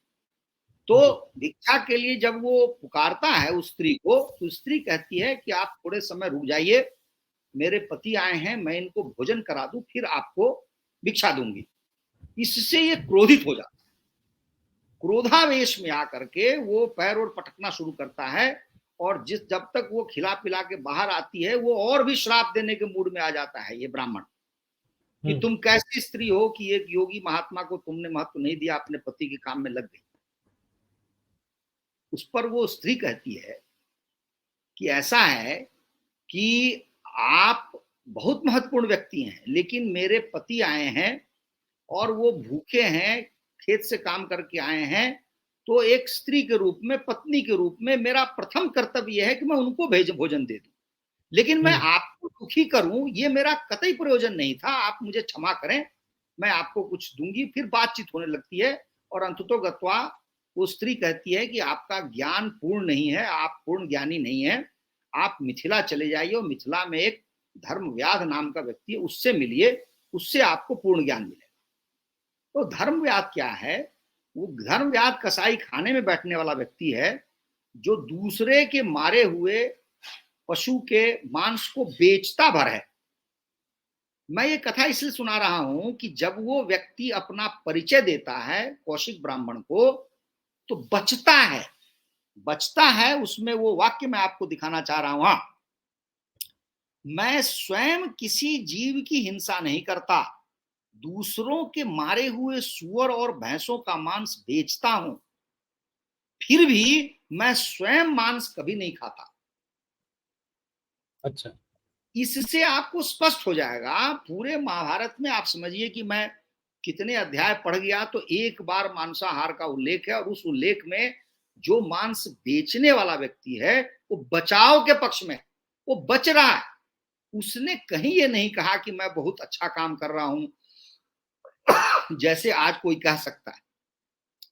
तो भिक्षा के लिए जब वो पुकारता है उस स्त्री को, तो स्त्री कहती है कि आप थोड़े समय रुक जाइए, मेरे पति आए हैं, मैं इनको भोजन करा दूं, फिर आपको भिक्षा दूंगी। इससे ये क्रोधित हो जाता है। क्रोधावेश में आकर के वो पैर और पटकना शुरू करता है, और जब तक वो खिला पिला के बाहर आती है, वो और भी श्राप देने के मूड में आ जाता है ये ब्राह्मण, कि तुम कैसी स्त्री हो कि एक योगी महात्मा को तुमने महत्व नहीं दिया, अपने पति के काम में लग गई। उस पर वो स्त्री कहती है कि ऐसा है कि आप बहुत महत्वपूर्ण व्यक्ति हैं, लेकिन मेरे पति आए हैं और वो भूखे हैं, खेत से काम करके आए हैं, तो एक स्त्री के रूप में, पत्नी के रूप में मेरा प्रथम कर्तव्य यह है कि मैं उनको भोजन दे दूं, लेकिन मैं आपको दुखी करूं ये मेरा कतई प्रयोजन नहीं था, आप मुझे क्षमा करें, मैं आपको कुछ दूंगी। फिर बातचीत होने लगती है और अंततोगत्वा वो स्त्री कहती है कि आपका ज्ञान पूर्ण नहीं है, आप पूर्ण ज्ञानी नहीं है, आप मिथिला चले जाइए और मिथिला में एक धर्मव्याध नाम का व्यक्ति है, उससे मिलिए, उससे आपको पूर्ण ज्ञान मिलेगा। तो धर्मव्याध क्या है? वो धर्मव्याध कसाई खाने में बैठने वाला व्यक्ति है, जो दूसरे के मारे हुए पशु के मांस को बेचता भर है। मैं ये कथा इसलिए सुना रहा हूं कि जब वो व्यक्ति अपना परिचय देता है कौशिक ब्राह्मण को, तो बचता है उसमें वो वाक्य मैं आपको दिखाना चाह रहा हूं। हाँ, मैं स्वयं किसी जीव की हिंसा नहीं करता, दूसरों के मारे हुए सूअर और भैंसों का मांस बेचता हूं, फिर भी मैं स्वयं मांस कभी नहीं खाता। अच्छा। इससे आपको स्पष्ट हो जाएगा, पूरे महाभारत में आप समझिए कि मैं कितने अध्याय पढ़ गया, तो एक बार मांसाहार का उल्लेख है, और उस उल्लेख में जो मांस बेचने वाला व्यक्ति है वो बचाव के पक्ष में, वो बच रहा है। उसने कहीं ये नहीं कहा कि मैं बहुत अच्छा काम कर रहा हूं, जैसे आज कोई कह सकता है।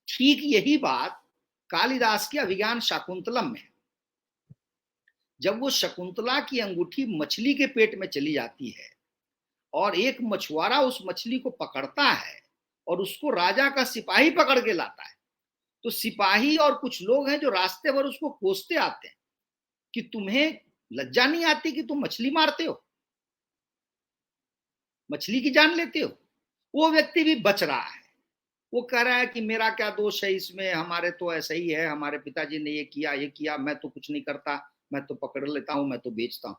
ठीक यही बात कालिदास के अभिज्ञान शाकुंतलम में, जब वो शकुंतला की अंगूठी मछली के पेट में चली जाती है और एक मछुआरा उस मछली को पकड़ता है और उसको राजा का सिपाही पकड़ के लाता है, तो सिपाही और कुछ लोग हैं जो रास्ते भर उसको कोसते आते हैं कि तुम्हें लज्जा नहीं आती कि तुम मछली मारते हो, मछली की जान लेते हो। वो व्यक्ति भी बच रहा है, वो कह रहा है कि मेरा क्या दोष है इसमें, हमारे तो ऐसा ही है, हमारे पिताजी ने ये किया, मैं तो कुछ नहीं करता, मैं तो पकड़ लेता हूं, मैं तो बेचता हूं।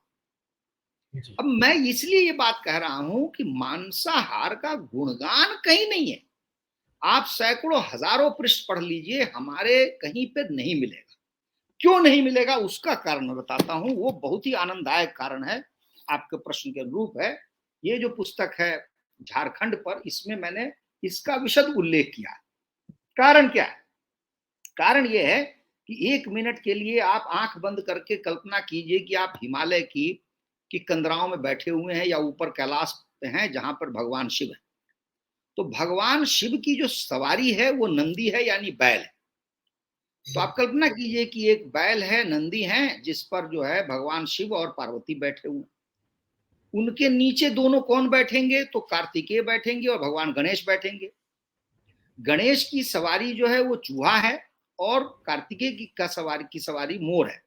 अब मैं इसलिए ये बात कह रहा हूं कि मांसाहार का गुणगान कहीं नहीं है। आप सैकड़ों हजारों पृष्ठ पढ़ लीजिए, हमारे कहीं पे नहीं मिलेगा। क्यों नहीं मिलेगा उसका कारण मैं बताता हूं, वो बहुत ही आनंददायक कारण है, आपके प्रश्न के अनुरूप है। ये जो पुस्तक है झारखंड पर, इसमें मैंने इसका विशद उल्लेख किया है। कारण क्या है? कारण यह है कि एक मिनट के लिए आप आंख बंद करके कल्पना कीजिए कि आप हिमालय की कंदराओं में बैठे हुए हैं या ऊपर कैलाश पे हैं जहां पर भगवान शिव है। तो भगवान शिव की जो सवारी है वो नंदी है, यानी बैल है। तो आप कल्पना कीजिए कि एक बैल है, नंदी है, जिस पर जो है भगवान शिव और पार्वती बैठे हुए। उनके नीचे दोनों कौन बैठेंगे? तो कार्तिकेय बैठेंगे और भगवान गणेश बैठेंगे। गणेश की सवारी जो है वो चूहा है और कार्तिकेय की सवारी मोर है।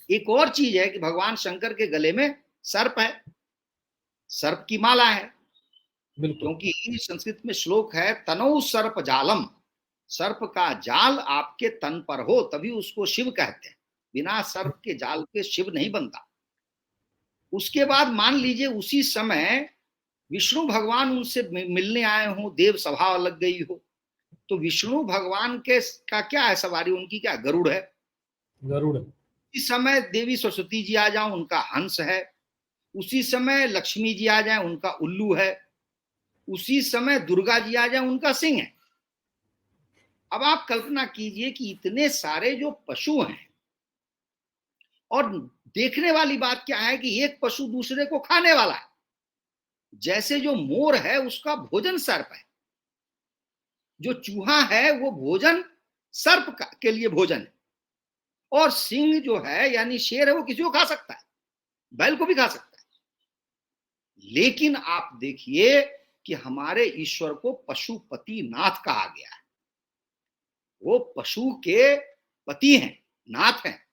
एक और चीज है कि भगवान शंकर के गले में सर्प है, सर्प की माला है, क्योंकि संस्कृत में श्लोक है तनौ सर्प जालम, सर्प का जाल आपके तन पर हो तभी उसको शिव कहते हैं, बिना सर्प के जाल के शिव नहीं बनता। उसके बाद मान लीजिए उसी समय विष्णु भगवान उनसे मिलने आए हो, देव सभा लग गई हो, तो विष्णु भगवान के का क्या है सवारी? उनकी क्या? गरुड़ है। गरुड़। इस समय देवी सरस्वती जी आ जाओ, उनका हंस है। उसी समय लक्ष्मी जी आ जाए, उनका उल्लू है। उसी समय दुर्गा जी आ जाए, उनका सिंह है। अब आप कल्पना कीजिए कि इतने सारे जो पशु हैं, और देखने वाली बात क्या है कि एक पशु दूसरे को खाने वाला है। जैसे जो मोर है उसका भोजन सर्प है, जो चूहा है वो भोजन सर्प के लिए भोजन है, और सिंह जो है यानी शेर है वो किसी को खा सकता है, बैल को भी खा सकता है। लेकिन आप देखिए कि हमारे ईश्वर को पशुपति नाथ कहा गया है। वो पशु के पति हैं, नाथ हैं।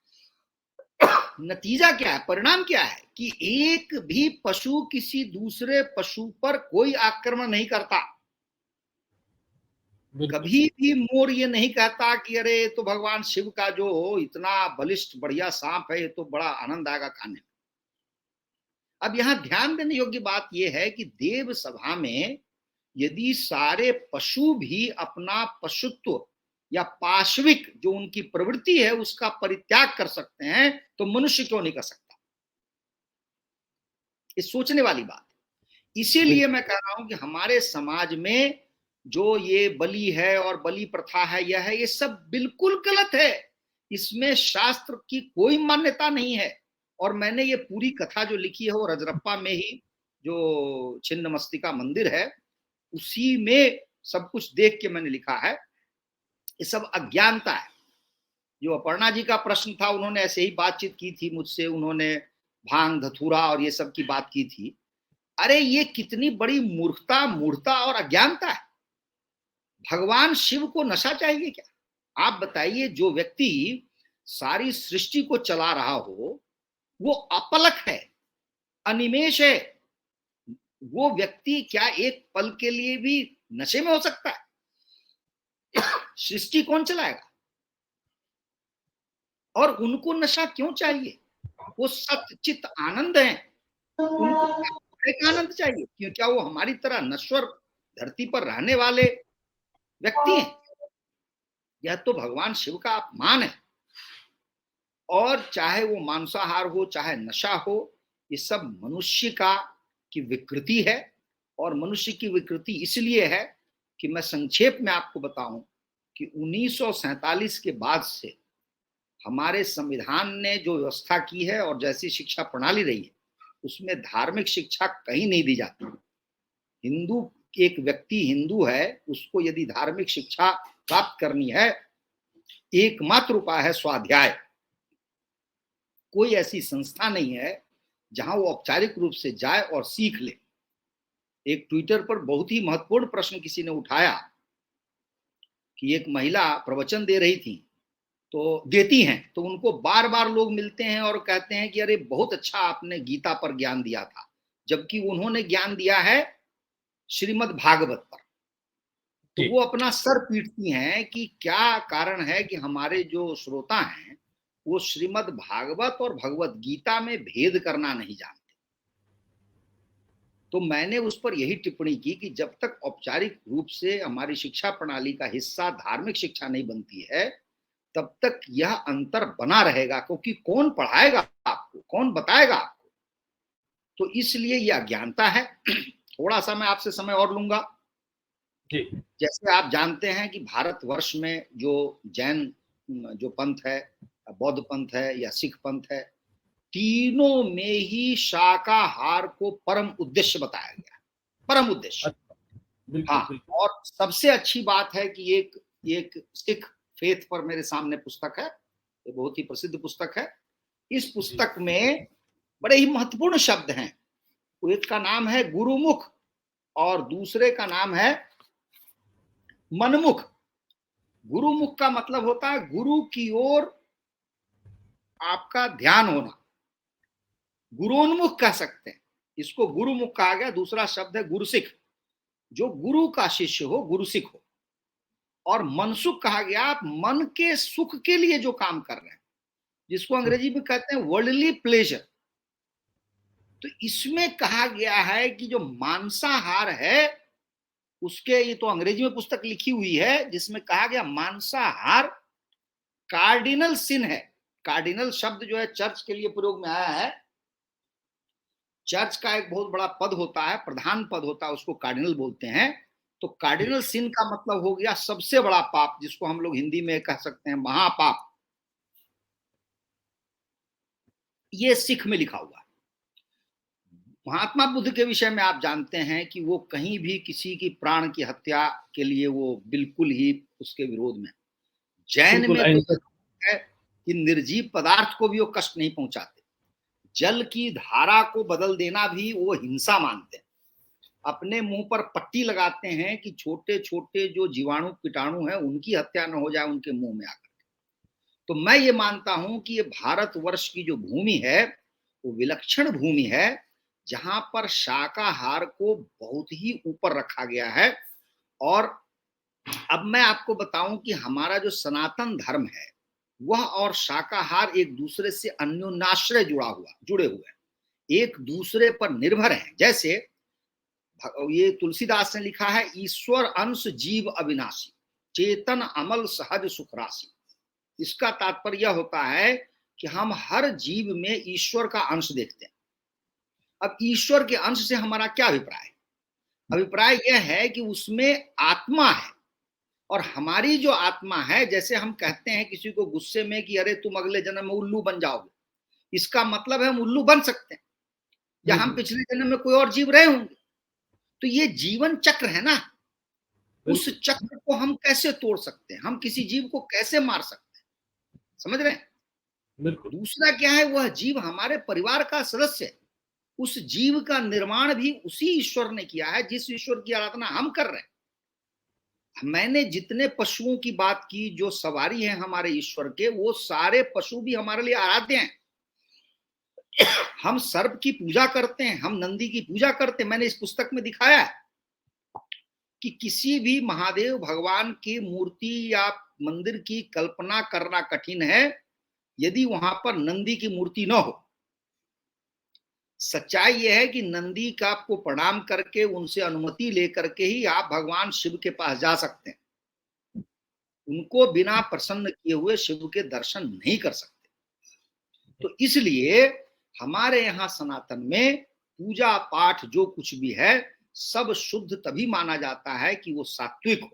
नतीजा क्या है, परिणाम क्या है कि एक भी पशु किसी दूसरे पशु पर कोई आक्रमण नहीं करता। कभी भी मोर ये नहीं कहता कि अरे तो भगवान शिव का जो इतना बलिष्ठ बढ़िया सांप है, ये तो बड़ा आनंद आएगा खाने में। अब यहां ध्यान देने योग्य बात यह है कि देव सभा में यदि सारे पशु भी अपना पशुत्व या पाशविक जो उनकी प्रवृत्ति है उसका परित्याग कर सकते हैं, तो मनुष्य क्यों नहीं कर सकता? ये सोचने वाली बात। इसीलिए मैं कह रहा हूं कि हमारे समाज में जो ये बलि है और बलि प्रथा है, यह है, ये सब बिल्कुल गलत है। इसमें शास्त्र की कोई मान्यता नहीं है। और मैंने ये पूरी कथा जो लिखी है वो रजरप्पा में ही, जो छिन्नमस्तिका मंदिर है उसी में सब कुछ देख के मैंने लिखा है। ये सब अज्ञानता है। जो अपर्णा जी का प्रश्न था, उन्होंने ऐसे ही बातचीत की थी मुझसे, उन्होंने भांग धतूरा और ये सब की बात की थी। अरे ये कितनी बड़ी मूर्खता और अज्ञानता है। भगवान शिव को नशा चाहिए क्या? आप बताइए, जो व्यक्ति सारी सृष्टि को चला रहा हो वो अपलक है, अनिमेष है, वो व्यक्ति क्या एक पल के लिए भी नशे में हो सकता है? सृष्टि कौन चलाएगा? और उनको नशा क्यों चाहिए? वो सच्चित आनंद है, उनको एक आनंद चाहिए। क्यों? क्या वो हमारी तरह नश्वर धरती पर रहने वाले व्यक्ति हैं? यह तो भगवान शिव का अपमान है। और चाहे वो मांसाहार हो चाहे नशा हो, ये सब मनुष्य का की विकृति है। और मनुष्य की विकृति इसलिए है कि मैं संक्षेप में आपको बताऊं कि 1947 के बाद से हमारे संविधान ने जो व्यवस्था की है और जैसी शिक्षा प्रणाली रही है, उसमें धार्मिक शिक्षा कहीं नहीं दी जाती। हिंदू, एक व्यक्ति हिंदू है, उसको यदि धार्मिक शिक्षा प्राप्त करनी है, एकमात्र उपाय है स्वाध्याय। कोई ऐसी संस्था नहीं है जहां वो औपचारिक रूप से जाए और सीख ले। एक ट्विटर पर बहुत ही महत्वपूर्ण प्रश्न किसी ने उठाया कि एक महिला प्रवचन दे रही थी, तो देती हैं, तो उनको बार बार लोग मिलते हैं और कहते हैं कि अरे बहुत अच्छा आपने गीता पर ज्ञान दिया था, जबकि उन्होंने ज्ञान दिया है श्रीमद् भागवत पर। तो वो अपना सर पीटती हैं कि क्या कारण है कि हमारे जो श्रोता हैं वो श्रीमद् भागवत और भगवत गीता में भेद करना नहीं जानते। तो मैंने उस पर यही टिप्पणी की कि जब तक औपचारिक रूप से हमारी शिक्षा प्रणाली का हिस्सा धार्मिक शिक्षा नहीं बनती है, तब तक यह अंतर बना रहेगा। क्योंकि कौन पढ़ाएगा आपको, कौन बताएगा आपको? तो इसलिए यह अज्ञानता है। थोड़ा सा मैं आपसे समय और लूंगा। जी। जैसे आप जानते हैं कि भारतवर्ष में जो जैन जो पंथ है, बौद्ध पंथ है या सिख पंथ है, तीनों में ही शाकाहार को परम उद्देश्य बताया गया, परम उद्देश्य। बिल्कुल, हाँ, बिल्कुल। और सबसे अच्छी बात है कि एक सिख फेथ पर मेरे सामने पुस्तक है, ये बहुत ही प्रसिद्ध पुस्तक है। इस पुस्तक में बड़े ही महत्वपूर्ण शब्द हैं। एक का नाम है गुरुमुख और दूसरे का नाम है मनमुख। गुरुमुख का मतलब होता है गुरु की ओर आपका ध्यान होना, गुरुन्मुख कह सकते हैं इसको, गुरुमुख कहा गया। दूसरा शब्द है गुरुसिख, जो गुरु का शिष्य हो, गुरुसिख हो। और मनसुख कहा गया, आप मन के सुख के लिए जो काम कर रहे हैं, जिसको अंग्रेजी में कहते हैं वर्ल्डली प्लेजर। तो इसमें कहा गया है कि जो मांसाहार है उसके, ये तो अंग्रेजी में पुस्तक लिखी हुई है जिसमें कहा गया मांसाहार कार्डिनल सिन है। कार्डिनल शब्द जो है चर्च के लिए प्रयोग में आया है। चर्च का एक बहुत बड़ा पद होता है, प्रधान पद होता है, उसको कार्डिनल बोलते हैं। तो कार्डिनल सिन का मतलब हो गया सबसे बड़ा पाप, जिसको हम लोग हिंदी में कह सकते हैं महापाप। ये सिख में लिखा हुआ है। महात्मा बुद्ध के विषय में आप जानते हैं कि वो कहीं भी किसी की प्राण की हत्या के लिए वो बिल्कुल ही उसके विरोध में। जैन बिल्कुल में तो अहिंसक। है कि निर्जीव पदार्थ को भी वो कष्ट नहीं पहुंचाते। जल की धारा को बदल देना भी वो हिंसा मानते हैं। अपने मुंह पर पट्टी लगाते हैं कि छोटे छोटे जो जीवाणु कीटाणु हैं उनकी हत्या न हो जाए उनके मुंह में आकर। तो मैं ये मानता हूं कि ये भारतवर्ष की जो भूमि है वो विलक्षण भूमि है, जहां पर शाकाहार को बहुत ही ऊपर रखा गया है। और अब मैं आपको बताऊं कि हमारा जो सनातन धर्म है वह और शाकाहार एक दूसरे से अन्योन्याश्रय जुड़े हुए हैं, एक दूसरे पर निर्भर हैं। जैसे ये तुलसीदास ने लिखा है, ईश्वर अंश जीव अविनाशी, चेतन अमल सहज सुख राशि। इसका तात्पर्य यह होता है कि हम हर जीव में ईश्वर का अंश देखते हैं। अब ईश्वर के अंश से हमारा क्या अभिप्राय है? अभिप्राय यह है कि उसमें आत्मा है, और हमारी जो आत्मा है, जैसे हम कहते हैं किसी को गुस्से में कि अरे तुम अगले जन्म में उल्लू बन जाओगे, इसका मतलब है हम उल्लू बन सकते हैं, या हम पिछले जन्म में कोई और जीव रहे होंगे। तो ये जीवन चक्र है ना, उस चक्र को हम कैसे तोड़ सकते हैं, हम किसी जीव को कैसे मार सकते हैं, समझ रहे हैं? बिल्कुल। दूसरा क्या है, वह जीव हमारे परिवार का सदस्य है। उस जीव का निर्माण भी उसी ईश्वर ने किया है जिस ईश्वर की आराधना हम कर रहे हैं। मैंने जितने पशुओं की बात की जो सवारी है हमारे ईश्वर के, वो सारे पशु भी हमारे लिए आराध्य हैं। हम सर्प की पूजा करते हैं, हम नंदी की पूजा करते हैं। मैंने इस पुस्तक में दिखाया है कि किसी भी महादेव भगवान की मूर्ति या मंदिर की कल्पना करना कठिन है यदि वहां पर नंदी की मूर्ति न हो। सच्चाई यह है कि नंदी का आपको प्रणाम करके उनसे अनुमति लेकर के ही आप भगवान शिव के पास जा सकते हैं। उनको बिना प्रसन्न किए हुए शिव के दर्शन नहीं कर सकते। तो इसलिए हमारे यहाँ सनातन में पूजा पाठ जो कुछ भी है सब शुद्ध तभी माना जाता है कि वो सात्विक हो।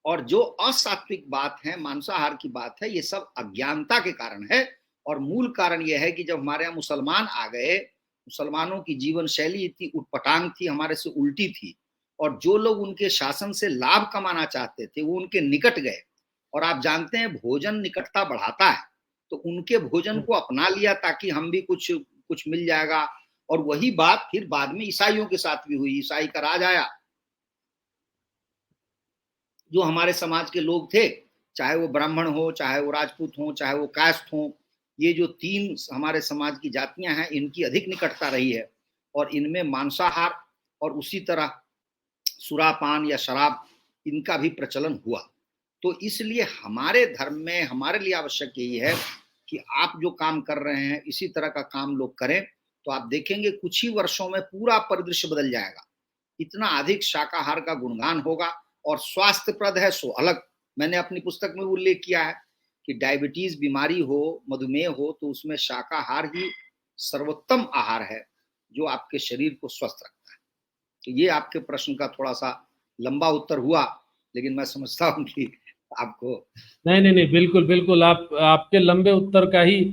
और जो असात्विक बात है, मांसाहार की बात है, ये सब अज्ञानता के कारण है। और मूल कारण यह है कि जब हमारे यहाँ मुसलमान आ गए, मुसलमानों की जीवन शैली इतनी उटपटांग थी, हमारे से उल्टी थी, और जो लोग उनके शासन से लाभ कमाना चाहते थे वो उनके निकट गए। और आप जानते हैं भोजन निकटता बढ़ाता है, तो उनके भोजन को अपना लिया ताकि हम भी कुछ कुछ मिल जाएगा। और वही बात फिर बाद में ईसाइयों के साथ भी हुई। ईसाई का राज आया, जो हमारे समाज के लोग थे, चाहे वो ब्राह्मण हो, चाहे वो राजपूत हो, चाहे वो कास्ट हो, ये जो तीन हमारे समाज की जातियां हैं इनकी अधिक निकटता रही है। और इनमें मांसाहार और उसी तरह सुरापान या शराब इनका भी प्रचलन हुआ। तो इसलिए हमारे धर्म में हमारे लिए आवश्यक यही है कि आप जो काम कर रहे हैं इसी तरह का काम लोग करें, तो आप देखेंगे कुछ ही वर्षों में पूरा परिदृश्य बदल जाएगा। इतना अधिक शाकाहार का गुणगान होगा। और स्वास्थ्यप्रद है सो अलग। मैंने अपनी पुस्तक में उल्लेख किया है कि डायबिटीज बीमारी हो, मधुमेह हो, तो उसमें शाकाहार ही सर्वोत्तम आहार है जो आपके शरीर को स्वस्थ रखता है। तो ये आपके प्रश्न का थोड़ा सा लंबा उत्तर हुआ, लेकिन मैं समझता हूँ कि आपको नहीं नहीं नहीं, बिल्कुल बिल्कुल, आपके लंबे उत्तर का ही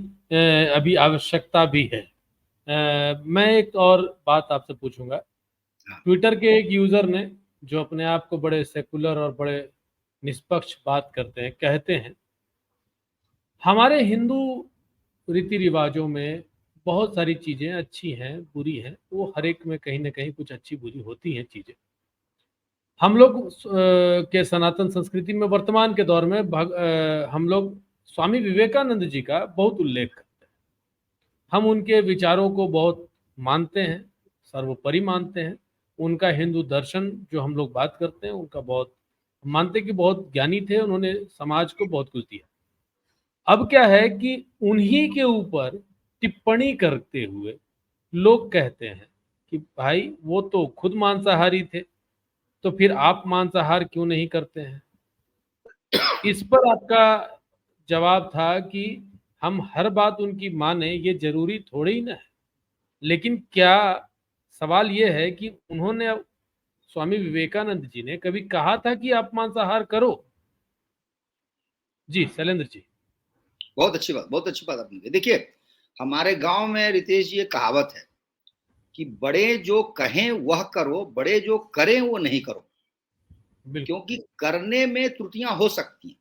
अभी आवश्यकता भी है। मैं एक और बात आपसे पूछूंगा। ट्विटर के एक यूजर ने, जो अपने आप को बड़े सेकुलर और बड़े निष्पक्ष बात करते हैं, कहते हैं हमारे हिंदू रीति रिवाजों में बहुत सारी चीजें अच्छी हैं, बुरी हैं, वो हर एक में कहीं ना कहीं कुछ अच्छी बुरी होती हैं चीजें। हम लोग के सनातन संस्कृति में वर्तमान के दौर में हम लोग स्वामी विवेकानंद जी का बहुत उल्लेख करते हैं। हम उनके विचारों को बहुत मानते हैं, सर्वोपरि मानते हैं। उनका हिंदू दर्शन जो हम लोग बात करते हैं उनका बहुत मानते हैं कि बहुत ज्ञानी थे, उन्होंने समाज को बहुत कुछ दिया। अब क्या है कि उन्हीं के ऊपर टिप्पणी करते हुए लोग कहते हैं कि भाई वो तो खुद मांसाहारी थे, तो फिर आप मांसाहार क्यों नहीं करते हैं? इस पर आपका जवाब था कि हम हर बात उनकी माने, ये जरूरी थोड़ी ही ना है। लेकिन क्या सवाल ये है कि उन्होंने, स्वामी विवेकानंद जी ने कभी कहा था कि आप मांसाहार करो? जी शैलेंद्र जी। बहुत अच्छी बात, बहुत अच्छी बात आपने कही। देखिए, हमारे गांव में रितेश जी एक कहावत है कि बड़े जो कहें वह करो, बड़े जो करें वो नहीं करो, बिल्कुल। क्योंकि करने में त्रुटियां हो सकती हैं।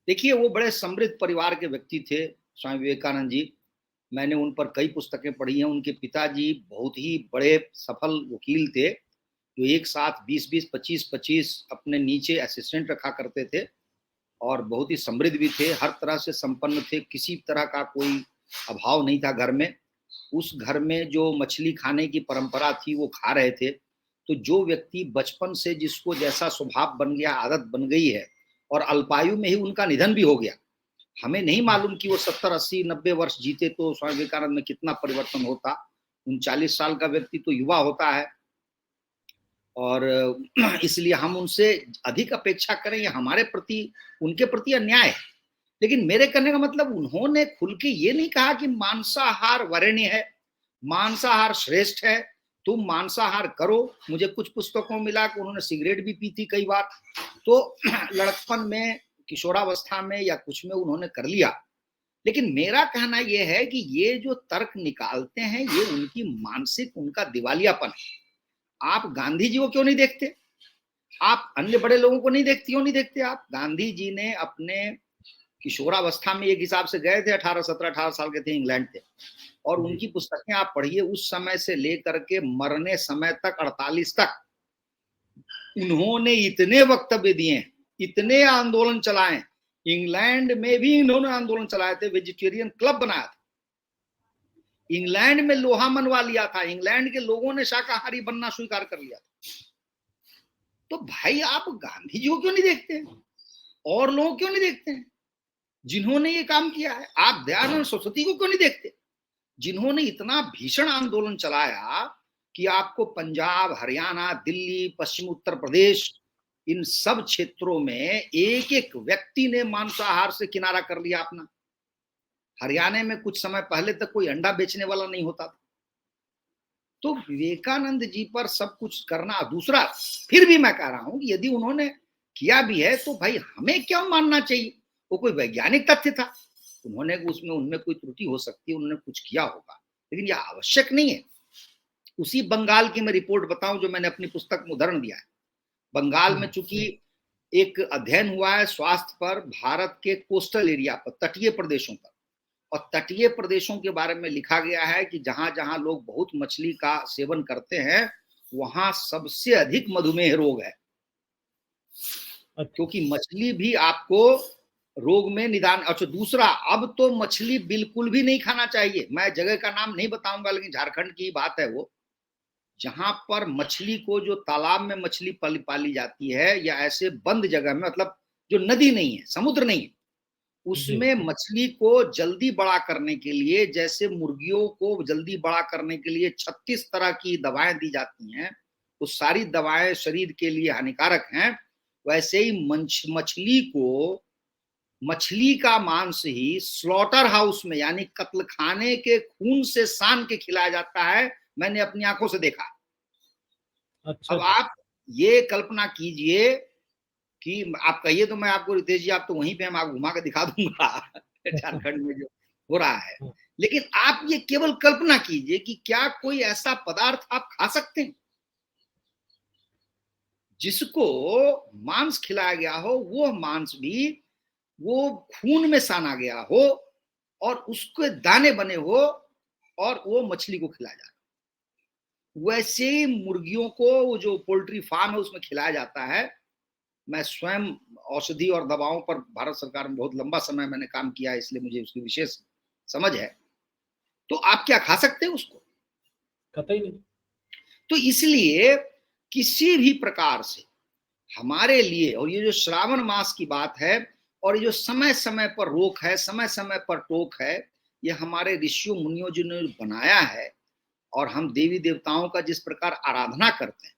देखिए, वो बड़े समृद्ध परिवार के व्यक्ति थे स्वामी विवेकानंद जी। मैंने उन पर कई पुस्तकें पढ़ी हैं। उनके पिताजी बहुत ही बड़े सफल वकील थे, जो एक साथ 20-20, 25-25 अपने नीचे असिस्टेंट रखा करते थे, और बहुत ही समृद्ध भी थे, हर तरह से संपन्न थे, किसी तरह का कोई अभाव नहीं था घर में। उस घर में जो मछली खाने की परंपरा थी वो खा रहे थे। तो जो व्यक्ति बचपन से जिसको जैसा स्वभाव बन गया, आदत बन गई है, और अल्पायु में ही उनका निधन भी हो गया। हमें नहीं मालूम कि वो 70, 80, 90 वर्ष जीते तो स्वामी विवेकानंद में कितना परिवर्तन होता। 39 साल का व्यक्ति तो युवा होता है, और इसलिए हम उनसे अधिक अपेक्षा करें, ये हमारे प्रति, उनके प्रति अन्याय है। लेकिन मेरे कहने का मतलब, उन्होंने खुल के ये नहीं कहा कि मांसाहार वरेण्य है, मांसाहार श्रेष्ठ है, तुम मांसाहार करो। मुझे कुछ पुस्तकों में मिला कि उन्होंने सिगरेट भी पी थी कई बार, तो लड़कपन में, किशोरावस्था में या कुछ में उन्होंने कर लिया। लेकिन मेरा कहना यह है कि ये जो तर्क निकालते हैं, ये उनकी मानसिक, उनका दिवालियापन है। आप गांधी जी को क्यों नहीं देखते? आप अन्य बड़े लोगों को नहीं देखते, क्यों नहीं देखते आप? गांधी जी ने अपने किशोरावस्था में एक हिसाब से गए थे, 18 साल के थे, इंग्लैंड थे, और उनकी पुस्तकें आप पढ़िए, उस समय से लेकर के मरने समय तक, 48 तक, उन्होंने इतने वक्तव्य दिए, इतने आंदोलन चलाए। इंग्लैंड में भी इन्होंने आंदोलन चलाए थे, वेजिटेरियन क्लब बनाया था, इंग्लैंड में लोहा मनवा लिया था, इंग्लैंड के लोगों ने शाकाहारी बनना स्वीकार कर लिया था। तो भाई, आप गांधी जी को क्यों नहीं देखते, और लोग क्यों नहीं देखते हैं जिन्होंने ये काम किया है? आप दयानंद सरस्वती को क्यों नहीं देखते, जिन्होंने इतना भीषण आंदोलन चलाया कि आपको पंजाब, हरियाणा, दिल्ली, पश्चिम उत्तर प्रदेश, इन सब क्षेत्रों में एक एक व्यक्ति ने मांसाहार से किनारा कर लिया अपना। हरियाणा में कुछ समय पहले तक कोई अंडा बेचने वाला नहीं होता था। तो विवेकानंद जी पर सब कुछ करना। दूसरा, फिर भी मैं कह रहा हूं कि यदि उन्होंने किया भी है तो भाई हमें क्यों मानना चाहिए? वो कोई वैज्ञानिक तथ्य था, उन्होंने उसमें, उनमें कोई त्रुटि हो सकती है, उन्होंने कुछ किया होगा, लेकिन यह आवश्यक नहीं है। उसी बंगाल की मैं रिपोर्ट बताऊं जो मैंने अपनी पुस्तक में उदाहरण दिया है। बंगाल में चूंकि एक अध्ययन हुआ है स्वास्थ्य पर, भारत के कोस्टल एरिया पर, तटीय प्रदेशों पर, और तटीय प्रदेशों के बारे में लिखा गया है कि जहां जहां लोग बहुत मछली का सेवन करते हैं, वहां सबसे अधिक मधुमेह रोग है, क्योंकि मछली भी आपको रोग में निदान। अच्छा, दूसरा, अब तो मछली बिल्कुल भी नहीं खाना चाहिए। मैं जगह का नाम नहीं बताऊंगा, लेकिन झारखंड की बात है वो, जहां पर मछली को, जो तालाब में मछली पाली जाती है, या ऐसे बंद जगह में, मतलब जो नदी नहीं है, समुद्र नहीं है, उसमें मछली को जल्दी बड़ा करने के लिए, जैसे मुर्गियों को जल्दी बड़ा करने के लिए 36 तरह की दवाएं दी जाती हैं, वो सारी दवाएं शरीर के लिए हानिकारक हैं। वैसे ही मछली को, मछली का मांस ही स्लॉटर हाउस में, यानी कत्ल खाने के खून से सान के खिलाया जाता है। मैंने अपनी आंखों से देखा। अच्छा। अब आप ये कल्पना कीजिए कि आप कहिए तो मैं आपको, रितेश जी आप तो वहीं पे, हम आपको घुमा के दिखा दूंगा झारखंड में जो हो रहा है, लेकिन आप ये केवल कल्पना कीजिए कि क्या कोई ऐसा पदार्थ आप खा सकते हैं जिसको मांस खिलाया गया हो, वो मांस भी वो खून में साना गया हो, और उसके दाने बने हो, और वो मछली को खिलाया जाता है। वैसे ही मुर्गियों को, वो जो पोल्ट्री फार्म है उसमें खिलाया जाता है। मैं स्वयं औषधि और दवाओं पर भारत सरकार में बहुत लंबा समय मैंने काम किया है, इसलिए मुझे उसकी विशेष समझ है। तो आप क्या खा सकते हैं उसको? कतई नहीं। तो इसलिए किसी भी प्रकार से हमारे लिए, और ये जो श्रावण मास की बात है, और ये जो समय समय पर रोक है, समय समय पर टोक है, ये हमारे ऋषियों मुनियों जिन्होंने बनाया है, और हम देवी देवताओं का जिस प्रकार आराधना करते हैं,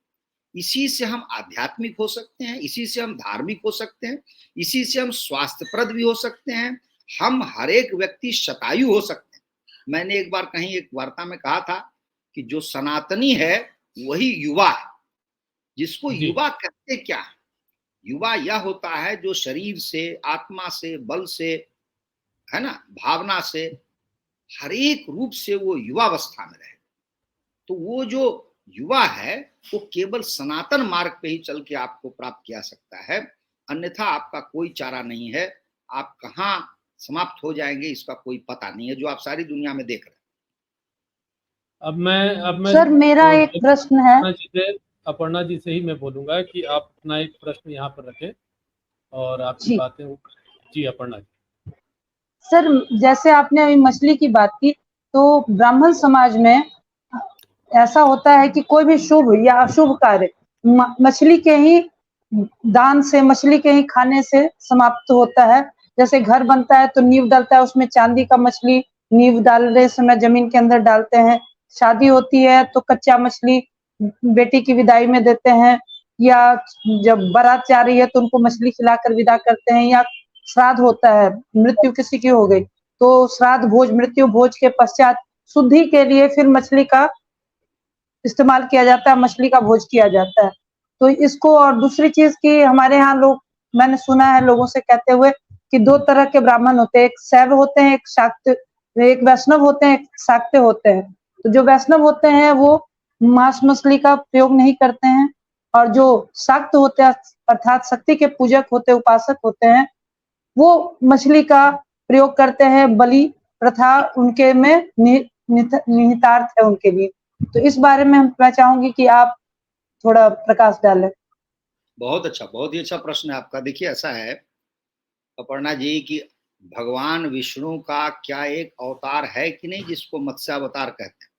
इसी से हम आध्यात्मिक हो सकते हैं, इसी से हम धार्मिक हो सकते हैं, इसी से हम स्वास्थ्यप्रद भी हो सकते हैं, हम हर एक व्यक्ति शतायु हो सकते हैं। मैंने एक बार कहीं एक वार्ता में कहा था कि जो सनातनी है वही युवा है। जिसको युवा कहते क्या है? युवा यह होता है जो शरीर से, आत्मा से, बल से, है ना, भावना से, हर एक रूप से वो युवावस्था में रहे। तो वो जो युवा है वो केवल सनातन मार्ग पे ही चल के आपको प्राप्त किया सकता है, अन्यथा आपका कोई चारा नहीं है। आप कहाँ समाप्त हो जाएंगे इसका कोई पता नहीं है, जो आप सारी दुनिया में देख रहे हैं। अब मैं सर मेरा एक प्रश्न है। अपर्णा जी से ही मैं बोलूंगा कि आप अपना एक प्रश्न यहाँ पर रखें और आपकी बातें। जी अपर्णा जी। सर जैसे आपने अभी मछली की बात की, तो ब्राह्मण समाज में ऐसा होता है कि कोई भी शुभ या अशुभ कार्य मछली के ही दान से, मछली के ही खाने से समाप्त होता है। जैसे घर बनता है तो नींव डलता है, उसमें चांदी का मछली नींव डालने समय जमीन के अंदर डालते हैं। शादी होती है तो कच्चा मछली बेटी की विदाई में देते हैं, या जब बारात जा रही है तो उनको मछली खिलाकर विदा करते हैं। या श्राद्ध होता है, मृत्यु किसी की हो गई तो श्राद्ध भोज, मृत्यु भोज के पश्चात शुद्धि के लिए फिर मछली का इस्तेमाल किया जाता है, मछली का भोज किया जाता है। तो इसको, और दूसरी चीज की हमारे यहाँ लोग, मैंने सुना है लोगों से कहते हुए कि दो तरह के ब्राह्मण होते हैं, एक शैव होते हैं, एक शाक्त, एक वैष्णव होते हैं, एक शाक्य होते हैं। तो जो वैष्णव होते हैं वो मांस मछली का प्रयोग नहीं करते हैं, और जो शाक्त होते हैं अर्थात शक्ति के पूजक होते, उपासक होते हैं, वो मछली का प्रयोग करते हैं। बलि प्रथा उनके में निहितार्थ है उनके लिए। तो इस बारे में मैं चाहूंगी कि आप थोड़ा प्रकाश डालें। बहुत अच्छा, बहुत ही अच्छा प्रश्न है आपका। देखिए ऐसा है अपर्णा जी कि भगवान विष्णु का क्या एक अवतार है कि नहीं जिसको मत्स्यावतार कहते हैं?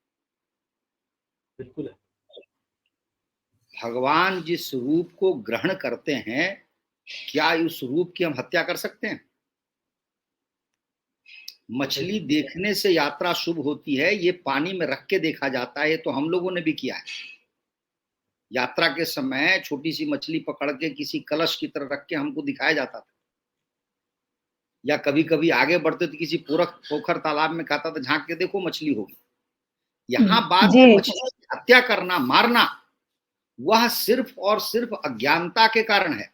बिल्कुल है। भगवान जिस रूप को ग्रहण करते हैं, क्या उस रूप की हम हत्या कर सकते हैं? मछली देखने से यात्रा शुभ होती है, ये पानी में रख के देखा जाता है, ये तो हम लोगों ने भी किया है। यात्रा के समय छोटी सी मछली पकड़ के किसी कलश की तरह रख के हमको दिखाया जाता था, या कभी कभी आगे बढ़ते तो किसी पोखर तालाब में खाता था, झांक के देखो मछली होगी। यहाँ बात है मछली की हत्या करना, मारना, वह सिर्फ और सिर्फ अज्ञानता के कारण है।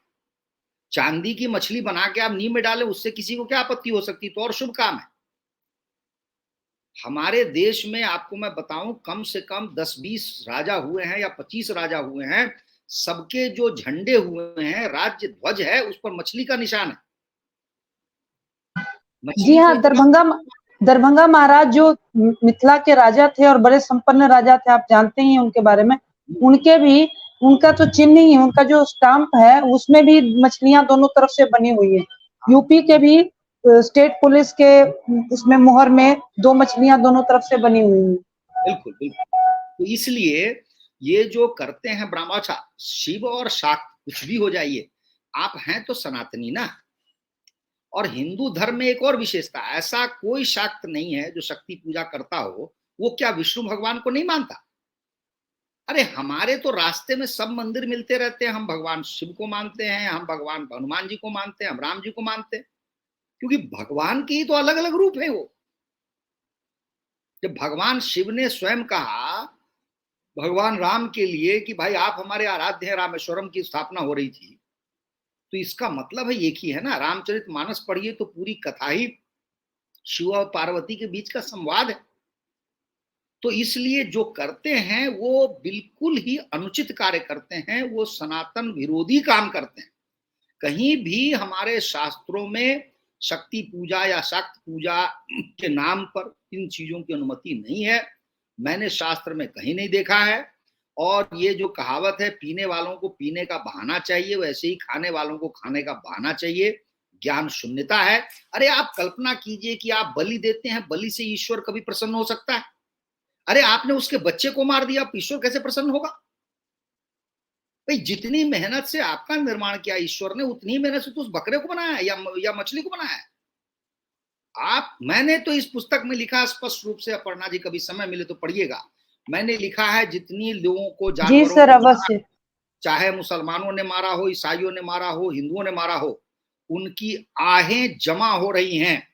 चांदी की मछली बना के आप नींव में डालें, उससे किसी को क्या आपत्ति हो सकती? तो और शुभ काम है। हमारे देश में आपको मैं बताऊं, कम से कम 10-20 राजा हुए हैं या 25 राजा हुए हैं, सबके जो झंडे हुए हैं, राज्य ध्वज है, उस पर मछली का निशान है। जी हाँ, दरभंगा महाराज जो मिथिला के राजा थे और बड़े संपन्न राजा थे, आप जानते ही हैं उनके बारे में। उनके भी, उनका तो चिन्ह ही, उनका जो स्टाम्प है उसमें भी मछलियां दोनों तरफ से बनी हुई है। यूपी के भी स्टेट पुलिस के उसमें मोहर में 2 मछलियां दोनों तरफ से बनी हुई हैं। बिल्कुल बिल्कुल। तो इसलिए ये जो करते हैं ब्राह्मण, शिव और शाक्त कुछ भी हो जाइए, आप हैं तो सनातनी ना। और हिंदू धर्म में एक और विशेषता, ऐसा कोई शाक्त नहीं है जो शक्ति पूजा करता हो वो क्या विष्णु भगवान को नहीं मानता? अरे हमारे तो रास्ते में सब मंदिर मिलते रहते हैं। हम भगवान शिव को मानते हैं, हम भगवान हनुमान जी को मानते हैं, हम राम जी को मानते हैं, क्योंकि भगवान के ही तो अलग अलग रूप है। वो जब भगवान शिव ने स्वयं कहा भगवान राम के लिए कि भाई आप हमारे आराध्य हैं, रामेश्वरम की स्थापना हो रही थी, तो इसका मतलब है एक ही है ना। रामचरितमानस पढ़िए तो पूरी कथा ही शिव और पार्वती के बीच का संवाद है। तो इसलिए जो करते हैं वो बिल्कुल ही अनुचित कार्य करते हैं, वो सनातन विरोधी काम करते हैं। कहीं भी हमारे शास्त्रों में शक्ति पूजा या शाक्त पूजा के नाम पर इन चीजों की अनुमति नहीं है। मैंने शास्त्र में कहीं नहीं देखा है। और ये जो कहावत है, पीने वालों को पीने का बहाना चाहिए, वैसे ही खाने वालों को खाने का बहाना चाहिए। ज्ञान शून्यता है। अरे आप कल्पना कीजिए कि आप बलि देते हैं, बलि से ईश्वर कभी प्रसन्न हो सकता है? अरे आपने उसके बच्चे को मार दिया, ईश्वर कैसे प्रसन्न होगा? भाई जितनी मेहनत से आपका निर्माण किया ईश्वर ने, उतनी मेहनत से तो उस बकरे को बनाया या मछली को बनाया है। मैंने तो इस पुस्तक में लिखा स्पष्ट रूप से, अपर्णा जी कभी समय मिले तो पढ़िएगा। मैंने लिखा है जितनी लोगों को जानवरों को, चाहे मुसलमानों ने मारा हो, ईसाइयों ने मारा हो, हिंदुओं ने मारा हो, उनकी आहें जमा हो रही हैं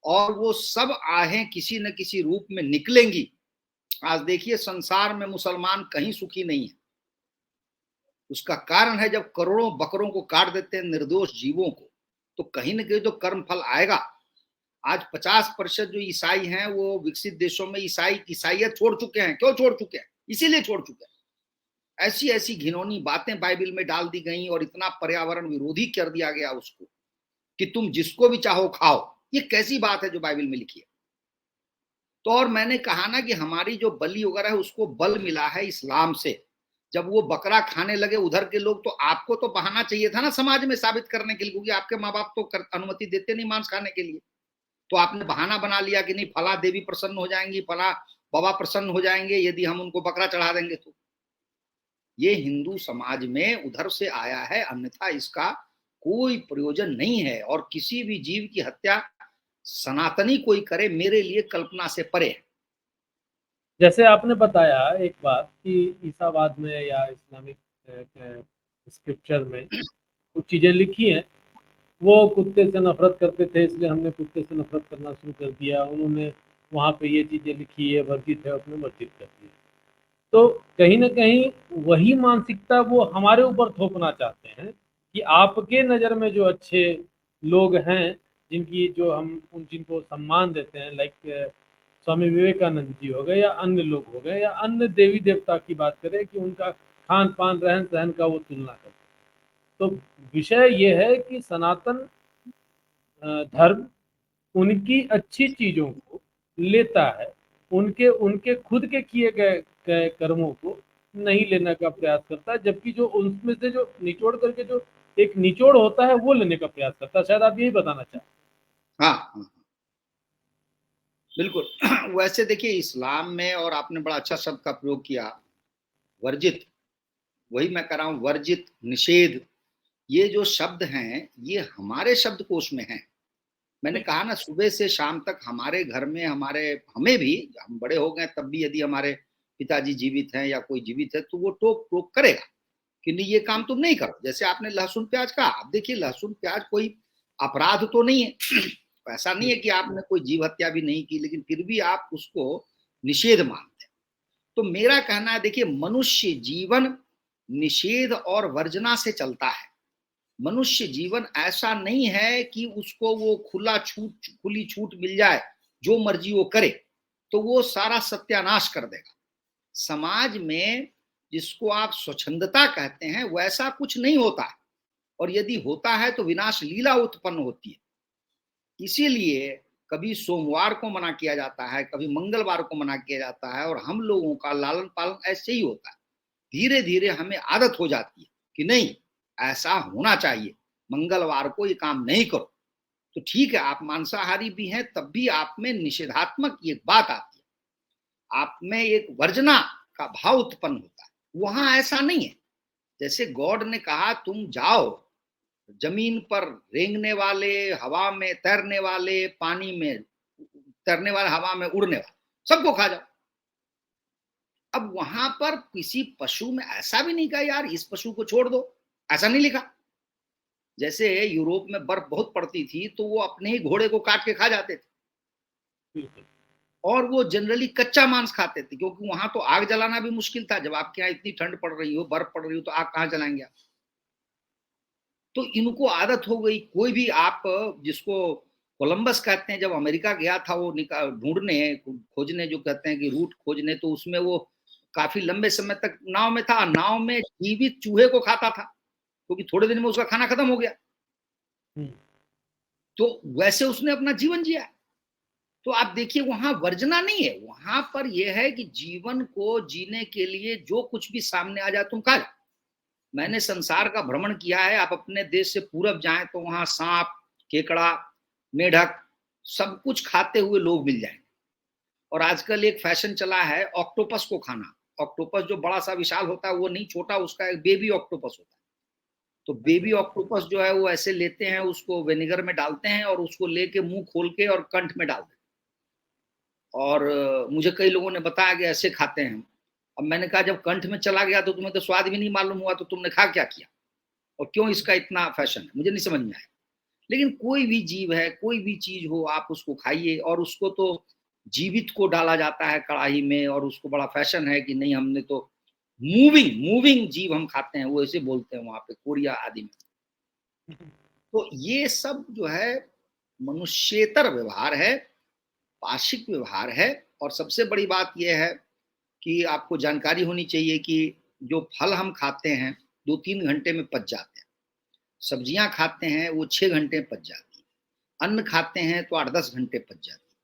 और वो सब आहें किसी न किसी रूप में निकलेंगी। आज देखिए संसार में मुसलमान कहीं सुखी नहीं है। उसका कारण है जब करोड़ों बकरों को काट देते हैं, निर्दोष जीवों को, तो कहीं ना कहीं तो कर्म फल आएगा। आज 50% जो ईसाई हैं वो विकसित देशों में ईसाइयत छोड़ चुके हैं। क्यों छोड़ चुके हैं? इसीलिए छोड़ चुके हैं। ऐसी ऐसी घिनौनी बातें बाइबल में डाल दी गई और इतना पर्यावरण विरोधी कर दिया गया उसको कि तुम जिसको भी चाहो खाओ। ये कैसी बात है जो बाइबल में लिखी है? तो और मैंने कहा ना कि हमारी जो बलि वगैरह है उसको बल मिला है इस्लाम से। जब वो बकरा खाने लगे उधर के लोग, तो आपको तो बहाना चाहिए था ना समाज में साबित करने के लिए, क्योंकि आपके माँ बाप तो अनुमति देते नहीं मांस खाने के लिए। तो आपने बहाना बना लिया कि नहीं फला देवी प्रसन्न हो जाएंगी, फला बाबा प्रसन्न हो जाएंगे यदि हम उनको बकरा चढ़ा देंगे। तो ये हिंदू समाज में उधर से आया है, अन्यथा इसका कोई प्रयोजन नहीं है। और किसी भी जीव की हत्या सनातनी कोई करे, मेरे लिए कल्पना से परे है। जैसे आपने बताया एक बात कि ईसावाद में या इस्लामिक स्क्रिप्चर में कुछ चीजें लिखी हैं, वो कुत्ते से नफरत करते थे इसलिए हमने कुत्ते से नफरत करना शुरू कर दिया, उन्होंने वहाँ पे ये चीजें लिखी है वर्जित है, उसने वर्जित कर दिया। तो कहीं ना कहीं वही मानसिकता वो हमारे ऊपर थोपना चाहते हैं कि आपके नज़र में जो अच्छे लोग हैं, जिनकी जो हम जिनको सम्मान देते हैं, लाइक स्वामी विवेकानंद जी हो गए या अन्य लोग हो गए या अन्य देवी देवता की बात करें कि उनका खान पान रहन सहन का वो तुलना करते हैं। तो विषय ये है कि सनातन धर्म उनकी अच्छी चीज़ों को लेता है, उनके उनके खुद के किए गए कर्मों को नहीं लेने का प्रयास करता है, जबकि जो उनमें से जो निचोड़ करके जो एक निचोड़ होता है वो लेने का प्रयास करता है। शायद आप यही बताना चाहते हाँ, हाँ बिल्कुल। वैसे देखिए इस्लाम में, और आपने बड़ा अच्छा शब्द का प्रयोग किया, वर्जित, वही मैं कर रहा हूं, वर्जित, निषेध, ये जो शब्द हैं ये हमारे शब्दकोश में हैं। मैंने कहा ना सुबह से शाम तक हमारे घर में, हमें भी, हम बड़े हो गए तब भी यदि हमारे पिताजी जीवित हैं या कोई जीवित है तो वो टोक टोक करेगा कि नहीं ये काम तुम नहीं करो। जैसे आपने लहसुन प्याज कहा, आप देखिए लहसुन प्याज कोई अपराध तो नहीं है। ऐसा नहीं है कि आपने कोई जीव हत्या भी नहीं की, लेकिन फिर भी आप उसको निषेध मानते हैं। तो मेरा कहना है देखिए मनुष्य जीवन निषेध और वर्जना से चलता है। मनुष्य जीवन ऐसा नहीं है कि उसको वो खुली छूट मिल जाए, जो मर्जी वो करे तो वो सारा सत्यानाश कर देगा। समाज में जिसको आप स्वच्छंदता कहते हैं वैसा कुछ नहीं होता है, और यदि होता है तो विनाश लीला उत्पन्न होती है। इसीलिए कभी सोमवार को मना किया जाता है, कभी मंगलवार को मना किया जाता है, और हम लोगों का लालन पालन ऐसे ही होता है। धीरे धीरे हमें आदत हो जाती है कि नहीं ऐसा होना चाहिए, मंगलवार को ये काम नहीं करो। तो ठीक है आप मांसाहारी भी हैं, तब भी आप में निषेधात्मक ये बात आती है, आप में एक वर्जना का भाव उत्पन्न होता है। वहां ऐसा नहीं है। जैसे गॉड ने कहा तुम जाओ, जमीन पर रेंगने वाले, हवा में तैरने वाले, पानी में तैरने वाले, हवा में उड़ने वाले, सबको खा जाओ। अब वहां पर किसी पशु में ऐसा भी नहीं कहा यार इस पशु को छोड़ दो, ऐसा नहीं लिखा। जैसे यूरोप में बर्फ बहुत पड़ती थी तो वो अपने ही घोड़े को काट के खा जाते थे, हैं। और वो जनरली कच्चा मांस खाते थे, क्योंकि वहां तो आग जलाना भी मुश्किल था। जब आपके यहाँ इतनी ठंड पड़ रही हो, बर्फ पड़ रही हो, तो आग कहाँ जलाएंगे आप? तो इनको आदत हो गई। कोई भी आप, जिसको कोलंबस कहते हैं, जब अमेरिका गया था वो ढूंढने खोजने, जो कहते हैं कि रूट खोजने, तो उसमें वो काफी लंबे समय तक नाव में था। नाव में जीवित चूहे को खाता था, क्योंकि थोड़े दिन में उसका खाना खत्म हो गया। तो वैसे उसने अपना जीवन जिया। तो आप देखिए वहां वर्जना नहीं है, वहां पर यह है कि जीवन को जीने के लिए जो कुछ भी सामने आ जाए तुम खा जाओ। मैंने संसार का भ्रमण किया है, आप अपने देश से पूरब जाएं तो वहां सांप, केकड़ा, मेढक, सब कुछ खाते हुए लोग मिल जाएंगे। और आजकल एक फैशन चला है ऑक्टोपस को खाना। ऑक्टोपस जो बड़ा सा विशाल होता है वो नहीं, छोटा, उसका एक बेबी ऑक्टोपस होता है। तो बेबी ऑक्टोपस जो है वो ऐसे लेते हैं, उसको विनेगर में डालते हैं और उसको लेके मुंह खोल के और कंठ में डाल देते हैं। और मुझे कई लोगों ने बताया कि ऐसे खाते हैं। अब मैंने कहा जब कंठ में चला गया तो तुम्हें तो स्वाद भी नहीं मालूम हुआ, तो तुमने खा क्या किया और क्यों इसका इतना फैशन है, मुझे नहीं समझ में आया। लेकिन कोई भी जीव है, कोई भी चीज हो, आप उसको खाइए। और उसको तो जीवित को डाला जाता है कढ़ाई में, और उसको बड़ा फैशन है कि नहीं हमने तो मूविंग जीव हम खाते हैं, वो ऐसे बोलते हैं वहां पे कोरिया आदि में। तो ये सब जो है मनुष्येतर व्यवहार है, पाशिक व्यवहार है। और सबसे बड़ी बात यह है कि आपको जानकारी होनी चाहिए कि जो फल हम खाते हैं 2-3 घंटे में पच जाते हैं, सब्जियां खाते हैं वो 6 घंटे में पच जाती है, अन्न खाते हैं तो 8-10 घंटे पच जाती है,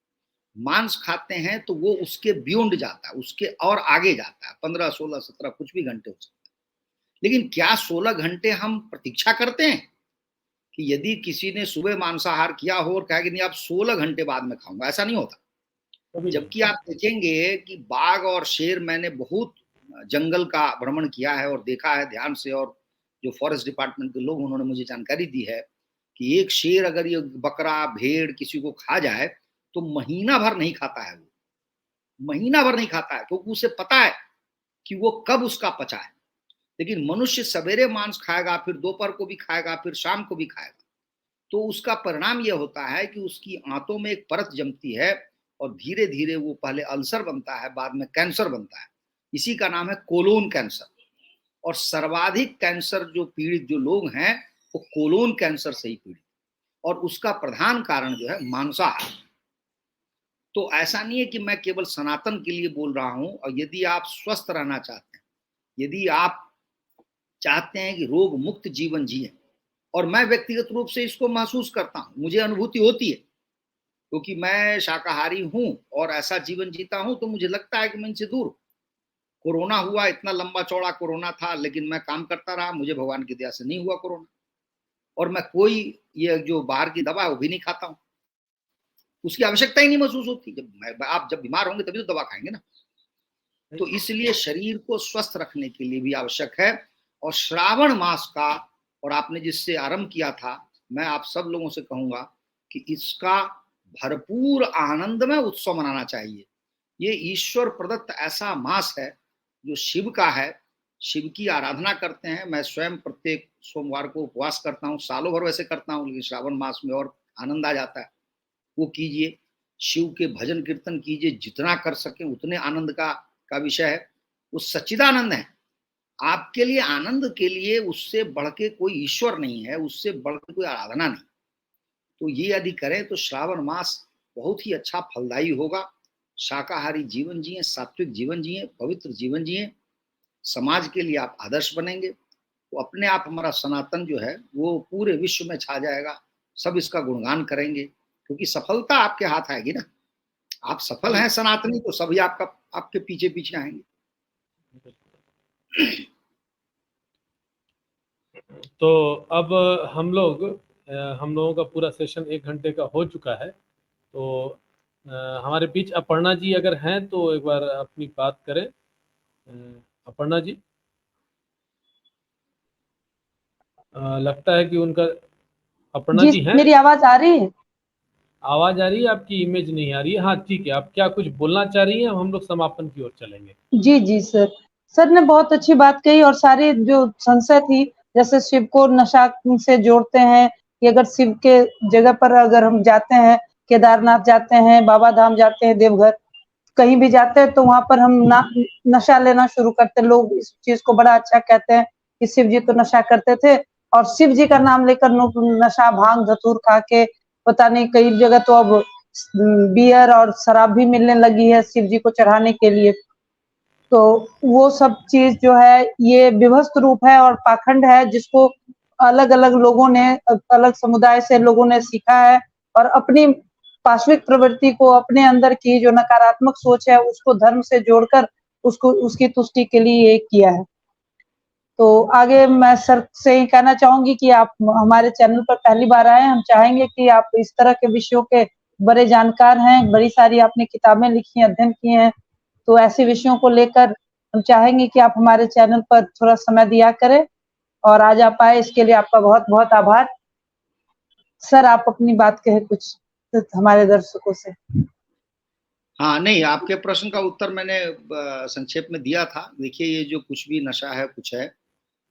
मांस खाते हैं तो वो उसके बियॉन्ड जाता है, उसके और आगे जाता है, 15, 16, 17 कुछ भी घंटे हो सकते हैं। लेकिन क्या 16 घंटे हम प्रतीक्षा करते हैं कि यदि किसी ने सुबह मांसाहार किया हो और कहा कि नहीं आप 16 घंटे बाद में खाऊंगा? ऐसा नहीं होता। जबकि आप देखेंगे कि बाघ और शेर, मैंने बहुत जंगल का भ्रमण किया है और देखा है ध्यान से, और जो फॉरेस्ट डिपार्टमेंट के लोग उन्होंने मुझे जानकारी दी है कि एक शेर अगर ये बकरा भेड़ किसी को खा जाए तो महीना भर नहीं खाता है, वो महीना भर नहीं खाता है, क्योंकि उसे पता है कि वो कब उसका पचा है। लेकिन मनुष्य सवेरे मांस खाएगा, फिर दोपहर को भी खाएगा, फिर शाम को भी खाएगा, तो उसका परिणाम यह होता है कि उसकी आंतों में एक परत जमती है और धीरे धीरे वो पहले अल्सर बनता है, बाद में कैंसर बनता है। इसी का नाम है कोलोन कैंसर। और सर्वाधिक कैंसर जो पीड़ित जो लोग हैं वो कोलोन कैंसर से ही पीड़ित, और उसका प्रधान कारण जो है मांसाहार। तो ऐसा नहीं है कि मैं केवल सनातन के लिए बोल रहा हूं। और यदि आप स्वस्थ रहना चाहते हैं, यदि आप चाहते हैं कि रोग मुक्त जीवन जिए, और मैं व्यक्तिगत रूप से इसको महसूस करता हूं, मुझे अनुभूति होती है क्योंकि मैं शाकाहारी हूं और ऐसा जीवन जीता हूं, तो मुझे लगता है कि मैं इनसे दूर। कोरोना हुआ, इतना लंबा चौड़ा कोरोना था, लेकिन मैं काम करता रहा, मुझे भगवान की दया से नहीं हुआ कोरोना। और मैं कोई ये जो बाहर की दवा है वो भी नहीं खाता हूं, उसकी आवश्यकता ही नहीं महसूस होती। आप जब बीमार होंगे तभी तो दवा खाएंगे ना। तो इसलिए शरीर को स्वस्थ रखने के लिए भी आवश्यक है। और श्रावण मास का, और आपने जिससे आरंभ किया था, मैं आप सब लोगों से कहूंगा कि इसका भरपूर आनंदमय उत्सव मनाना चाहिए। ये ईश्वर प्रदत्त ऐसा मास है जो शिव का है, शिव की आराधना करते हैं। मैं स्वयं प्रत्येक सोमवार को उपवास करता हूँ, सालों भर वैसे करता हूँ, लेकिन श्रावण मास में और आनंद आ जाता है। वो कीजिए, शिव के भजन कीर्तन कीजिए, जितना कर सके उतने आनंद का विषय है। वो सच्चिदानंद है। आपके लिए आनंद के लिए उससे बढ़ के कोई ईश्वर नहीं है, उससे बढ़ के कोई आराधना नहीं। तो ये यदि करें तो श्रावण मास बहुत ही अच्छा फलदायी होगा। शाकाहारी जीवन जिए, सात्विक जीवन जिए, पवित्र जीवन जिए, समाज के लिए आप आदर्श बनेंगे, तो अपने आप हमारा सनातन जो है वो पूरे विश्व में छा जाएगा। सब इसका गुणगान करेंगे, क्योंकि सफलता आपके हाथ आएगी ना। आप सफल हैं सनातनी, तो सभी आपके पीछे पीछे आएंगे। तो अब हम लोगों का पूरा सेशन 1 घंटे का हो चुका है। तो हमारे बीच अपर्णा जी अगर हैं तो एक बार अपनी बात करें। अपर्णा जी, लगता है कि उनका, अपर्णा जी हैं? मेरी आवाज आ रही है? आवाज आ रही है, आपकी इमेज नहीं आ रही है। हाँ ठीक है, आप क्या कुछ बोलना चाह रही हैं? हम लोग समापन की ओर चलेंगे। जी जी सर, सर ने बहुत अच्छी बात कही। और सारी जो संशय थी, जैसे शिव को नशा से जोड़ते हैं कि अगर शिव के जगह पर अगर हम जाते हैं, केदारनाथ जाते हैं, बाबा धाम जाते हैं, देवघर कहीं भी जाते हैं, तो वहां पर हम नशा लेना शुरू करते हैं। लोग इस चीज को बड़ा अच्छा कहते हैं कि शिव जी तो नशा करते थे, और शिव जी का नाम लेकर नशा भांग धतूर खा के, पता नहीं कई जगह तो अब बियर और शराब भी मिलने लगी है शिव जी को चढ़ाने के लिए। तो वो सब चीज जो है ये विभत्स रूप है और पाखंड है, जिसको अलग अलग लोगों ने, अलग समुदाय से लोगों ने सीखा है, और अपनी पाश्विक प्रवृत्ति को, अपने अंदर की जो नकारात्मक सोच है उसको धर्म से जोड़कर उसको उसकी तुष्टि के लिए ये किया है। तो आगे मैं सर से ही कहना चाहूंगी कि आप हमारे चैनल पर पहली बार आए, हम चाहेंगे कि आप इस तरह के विषयों के बड़े जानकार हैं, बड़ी सारी आपने किताबें लिखी हैं, अध्ययन किए हैं, तो ऐसे विषयों को लेकर हम चाहेंगे कि आप हमारे चैनल पर थोड़ा समय दिया करें। और आज आप आए, इसके लिए आपका बहुत बहुत आभार। सर आप अपनी बात कहे कुछ हमारे दर्शकों से। हाँ, नहीं, आपके प्रश्न का उत्तर मैंने संक्षेप में दिया था। देखिए, ये जो कुछ भी नशा है कुछ है,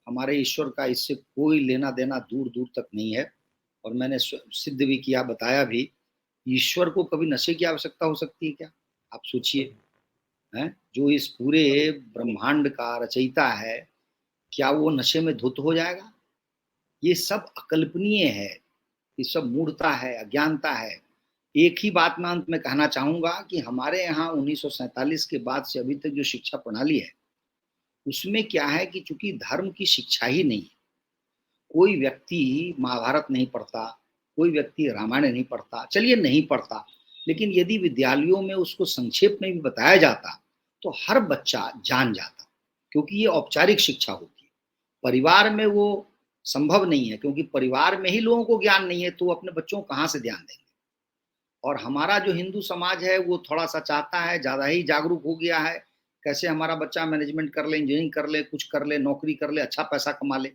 हमारे ईश्वर का इससे कोई लेना देना दूर दूर तक नहीं है। और मैंने सिद्ध भी किया, बताया भी, ईश्वर को कभी नशे की आवश्यकता हो सकती है क्या? आप सोचिए, हैं, जो इस पूरे ब्रह्मांड का रचयिता है, क्या वो नशे में धुत हो जाएगा? ये सब अकल्पनीय है, ये सब मूढ़ता है, अज्ञानता है। एक ही बात मैं अंत में कहना चाहूंगा कि हमारे यहाँ 1947 के बाद से अभी तक जो शिक्षा प्रणाली है, उसमें क्या है कि चूंकि धर्म की शिक्षा ही नहीं है, कोई व्यक्ति महाभारत नहीं पढ़ता, कोई व्यक्ति रामायण नहीं पढ़ता, चलिए नहीं पढ़ता, लेकिन यदि विद्यालयों में उसको संक्षेप में भी बताया जाता तो हर बच्चा जान जाता, क्योंकि ये औपचारिक शिक्षा होती है। परिवार में वो संभव नहीं है, क्योंकि परिवार में ही लोगों को ज्ञान नहीं है, तो वो अपने बच्चों को कहाँ से ध्यान देंगे। और हमारा जो हिंदू समाज है वो थोड़ा सा चाहता है, ज्यादा ही जागरूक हो गया है, कैसे हमारा बच्चा मैनेजमेंट कर ले, इंजीनियरिंग कर ले, कुछ कर ले, नौकरी कर ले, अच्छा पैसा कमा ले।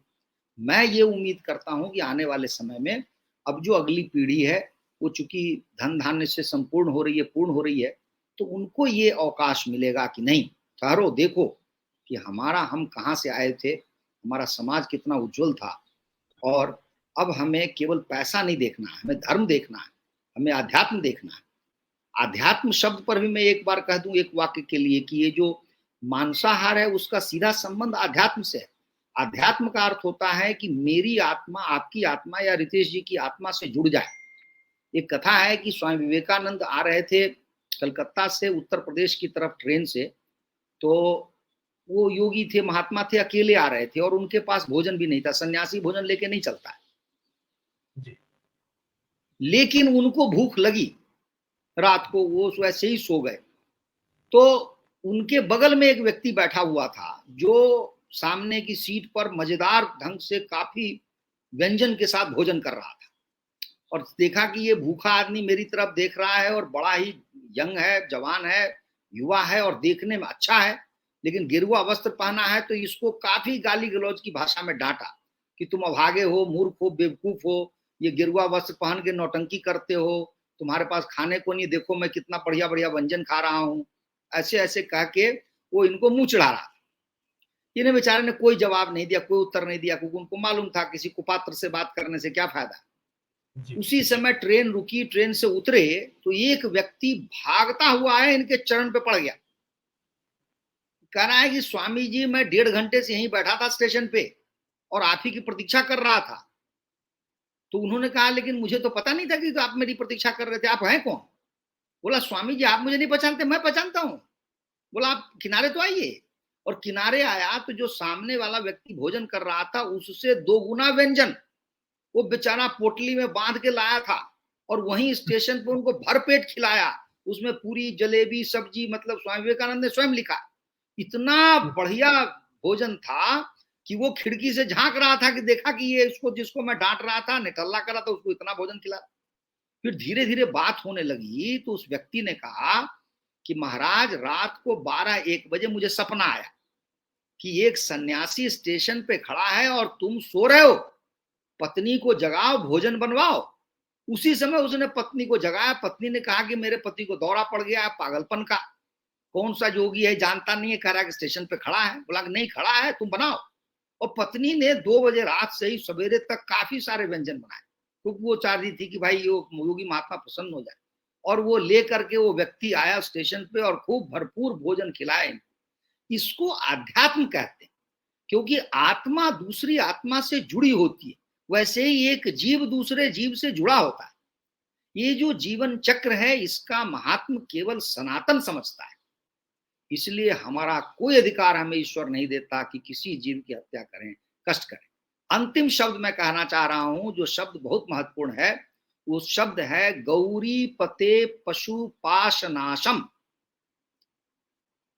मैं ये उम्मीद करता हूं कि आने वाले समय में अब जो अगली पीढ़ी है वो चूंकि धन धान्य से संपूर्ण हो रही है, पूर्ण हो रही है, तो उनको ये अवकाश मिलेगा कि नहीं, ठहरो, देखो कि हम कहाँ से आए थे, हमारा समाज कितना उज्जवल था, और अब हमें केवल पैसा नहीं देखना है, हमें धर्म देखना है, हमें अध्यात्म देखना है। आध्यात्म शब्द पर भी मैं एक बार कह दूं एक वाक्य के लिए कि ये जो मांसाहार है उसका सीधा संबंध आध्यात्म से है। आध्यात्म का अर्थ होता है कि मेरी आत्मा, आपकी आत्मा या रितेश जी की आत्मा से जुड़ जाए। एक कथा है कि स्वामी विवेकानंद आ रहे थे कलकत्ता से उत्तर प्रदेश की तरफ ट्रेन से, तो वो योगी थे, महात्मा थे, अकेले आ रहे थे और उनके पास भोजन भी नहीं था, सन्यासी भोजन लेके नहीं चलता है जी। लेकिन उनको भूख लगी, रात को वो वैसे ही सो गए, तो उनके बगल में एक व्यक्ति बैठा हुआ था जो सामने की सीट पर मजेदार ढंग से काफी व्यंजन के साथ भोजन कर रहा था, और देखा कि ये भूखा आदमी मेरी तरफ देख रहा है और बड़ा ही यंग है, जवान है, युवा है और देखने में अच्छा है, लेकिन गिरुआ वस्त्र पहना है, तो इसको काफी गाली गलौज की भाषा में डांटा कि तुम अभागे हो, मूर्ख हो, बेवकूफ हो, ये गिरुआ वस्त्र पहन के नौटंकी करते हो, तुम्हारे पास खाने को नहीं, देखो मैं कितना बढ़िया बढ़िया व्यंजन खा रहा हूँ, ऐसे ऐसे कह के वो इनको मुंह चढ़ा रहा था। इन्हें बेचारे ने कोई जवाब नहीं दिया, कोई उत्तर नहीं दिया, क्योंकि उनको मालूम था किसी कुपात्र से बात करने से क्या फायदा। उसी समय ट्रेन रुकी, ट्रेन से उतरे तो एक व्यक्ति भागता हुआ है इनके चरण पे पड़ गया, कह रहा है कि स्वामी जी मैं 1.5 घंटे से यहीं बैठा था स्टेशन पे और आप ही की प्रतीक्षा कर रहा था। तो उन्होंने कहा लेकिन मुझे तो पता नहीं था कि तो आप मेरी प्रतीक्षा कर रहे थे, आप हैं कौन? बोला स्वामी जी आप मुझे नहीं पहचानते, मैं पहचानता हूं। बोला आप किनारे तो आइए, और किनारे आया तो जो सामने वाला व्यक्ति भोजन कर रहा था उससे 2 गुना व्यंजन वो बेचारा पोटली में बांध के लाया था, और वहीं स्टेशन पर उनको भरपेट खिलाया, उसमें पूरी जलेबी सब्जी, मतलब स्वामी विवेकानंद ने स्वयं लिखा, इतना बढ़िया भोजन था कि वो खिड़की से झांक रहा था कि देखा कि ये इसको, जिसको मैं डांट रहा था, निठल्ला कर रहा था, उसको इतना भोजन खिला। फिर धीरे धीरे बात होने लगी तो उस व्यक्ति ने कहा कि महाराज रात को 12-1 बजे मुझे सपना आया कि एक सन्यासी स्टेशन पे खड़ा है और तुम सो रहे हो, पत्नी को जगाओ, भोजन बनवाओ। उसी समय उसने पत्नी को जगाया, पत्नी ने कहा कि मेरे पति को दौरा पड़ गया है पागलपन का, कौन सा योगी है जानता नहीं है, कह रहा है कि स्टेशन पे खड़ा है। बोला नहीं खड़ा है, तुम बनाओ। और पत्नी ने 2 बजे रात से ही सवेरे तक काफी सारे व्यंजन बनाए, क्योंकि वो चाह रही थी कि भाई योगी महात्मा प्रसन्न हो जाए, और वो लेकर के वो व्यक्ति आया स्टेशन पे और खूब भरपूर भोजन खिलाए। इसको आध्यात्म कहते हैं, क्योंकि आत्मा दूसरी आत्मा से जुड़ी होती है, वैसे ही एक जीव दूसरे जीव से जुड़ा होता है। ये जो जीवन चक्र है इसका महात्म केवल सनातन समझता है, इसलिए हमारा कोई अधिकार हमें ईश्वर नहीं देता कि किसी जीव की हत्या करें, कष्ट करें। अंतिम शब्द मैं कहना चाह रहा हूं, जो शब्द बहुत महत्वपूर्ण है, वो शब्द है गौरी पते पशु पाशनाशम।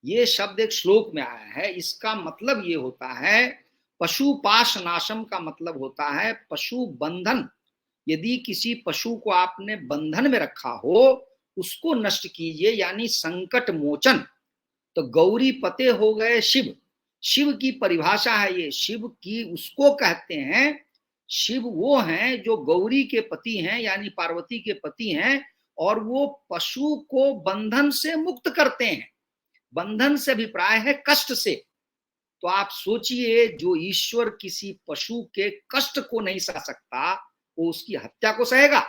ये शब्द एक श्लोक में आया है, इसका मतलब ये होता है, पशु पाशनाशम का मतलब होता है पशु बंधन। यदि किसी पशु को आपने बंधन में रखा हो उसको नष्ट कीजिए, यानी संकट मोचन। तो गौरी पते हो गए शिव, शिव की परिभाषा है ये, शिव की उसको कहते हैं, शिव वो हैं जो गौरी के पति हैं, यानी पार्वती के पति हैं, और वो पशु को बंधन से मुक्त करते हैं। बंधन से अभिप्राय है कष्ट से। तो आप सोचिए, जो ईश्वर किसी पशु के कष्ट को नहीं सह सकता वो उसकी हत्या को सहेगा?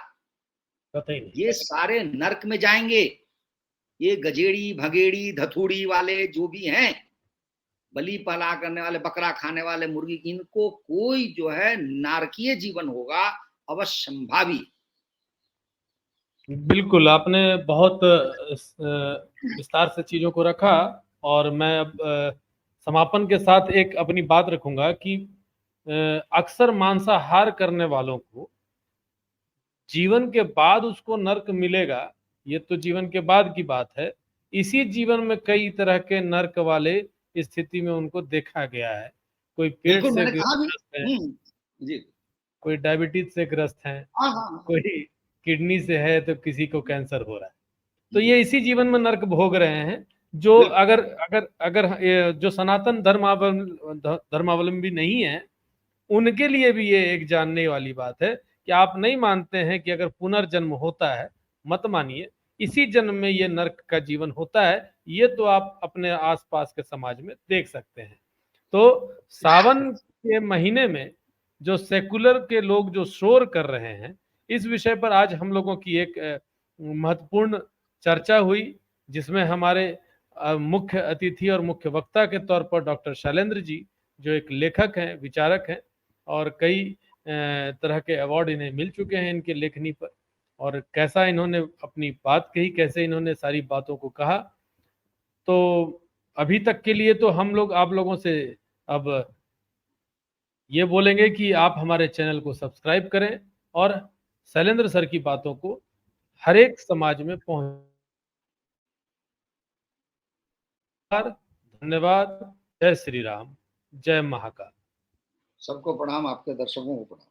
ये सारे नरक में जाएंगे। ये गजेड़ी भगेड़ी धथुड़ी वाले जो भी हैं, बलि पला करने वाले, बकरा खाने वाले, मुर्गी, इनको कोई जो है नारकीय जीवन होगा अवश्यंभावी। बिल्कुल, आपने बहुत विस्तार से चीजों को रखा और मैं अब समापन के साथ एक अपनी बात रखूंगा कि अक्सर मांसाहार करने वालों को जीवन के बाद उसको नर्क मिलेगा, ये तो जीवन के बाद की बात है। इसी जीवन में कई तरह के नर्क वाले स्थिति में उनको देखा गया है। कोई पेट बिल्कुल, से मैंने कहा भी। ग्रस्त है, जी। कोई डायबिटीज से ग्रस्त है, हाँ हाँ। कोई किडनी से है, तो किसी को कैंसर हो रहा है। तो ये इसी जीवन में नर्क भोग रहे हैं। जो अगर अगर अगर जो सनातन धर्मावलंबी नहीं है, उनके लिए भी ये एक जानने वाली बात है कि आप नहीं मानते हैं कि अगर पुनर्जन्म होता है, मत मानिए, इसी जन्म में ये नर्क का जीवन होता है। ये तो आप अपने आसपास के समाज में देख सकते हैं। तो सावन के महीने में जो सेकुलर के लोग जो शोर कर रहे हैं, इस विषय पर आज हम लोगों की एक महत्वपूर्ण चर्चा हुई, जिसमें हमारे मुख्य अतिथि और मुख्य वक्ता के तौर पर डॉक्टर शैलेंद्र जी, जो एक लेखक हैं, विचारक हैं, और कई तरह के अवार्ड इन्हें मिल चुके हैं इनके लेखनी पर, और कैसा इन्होंने अपनी बात कही, कैसे इन्होंने सारी बातों को कहा। तो अभी तक के लिए तो हम लोग आप लोगों से अब ये बोलेंगे कि आप हमारे चैनल को सब्सक्राइब करें और शैलेंद्र सर की बातों को हर एक समाज में धन्यवाद। जय श्री राम, जय महाकाल। सबको प्रणाम, आपके दर्शकों को प्रणाम।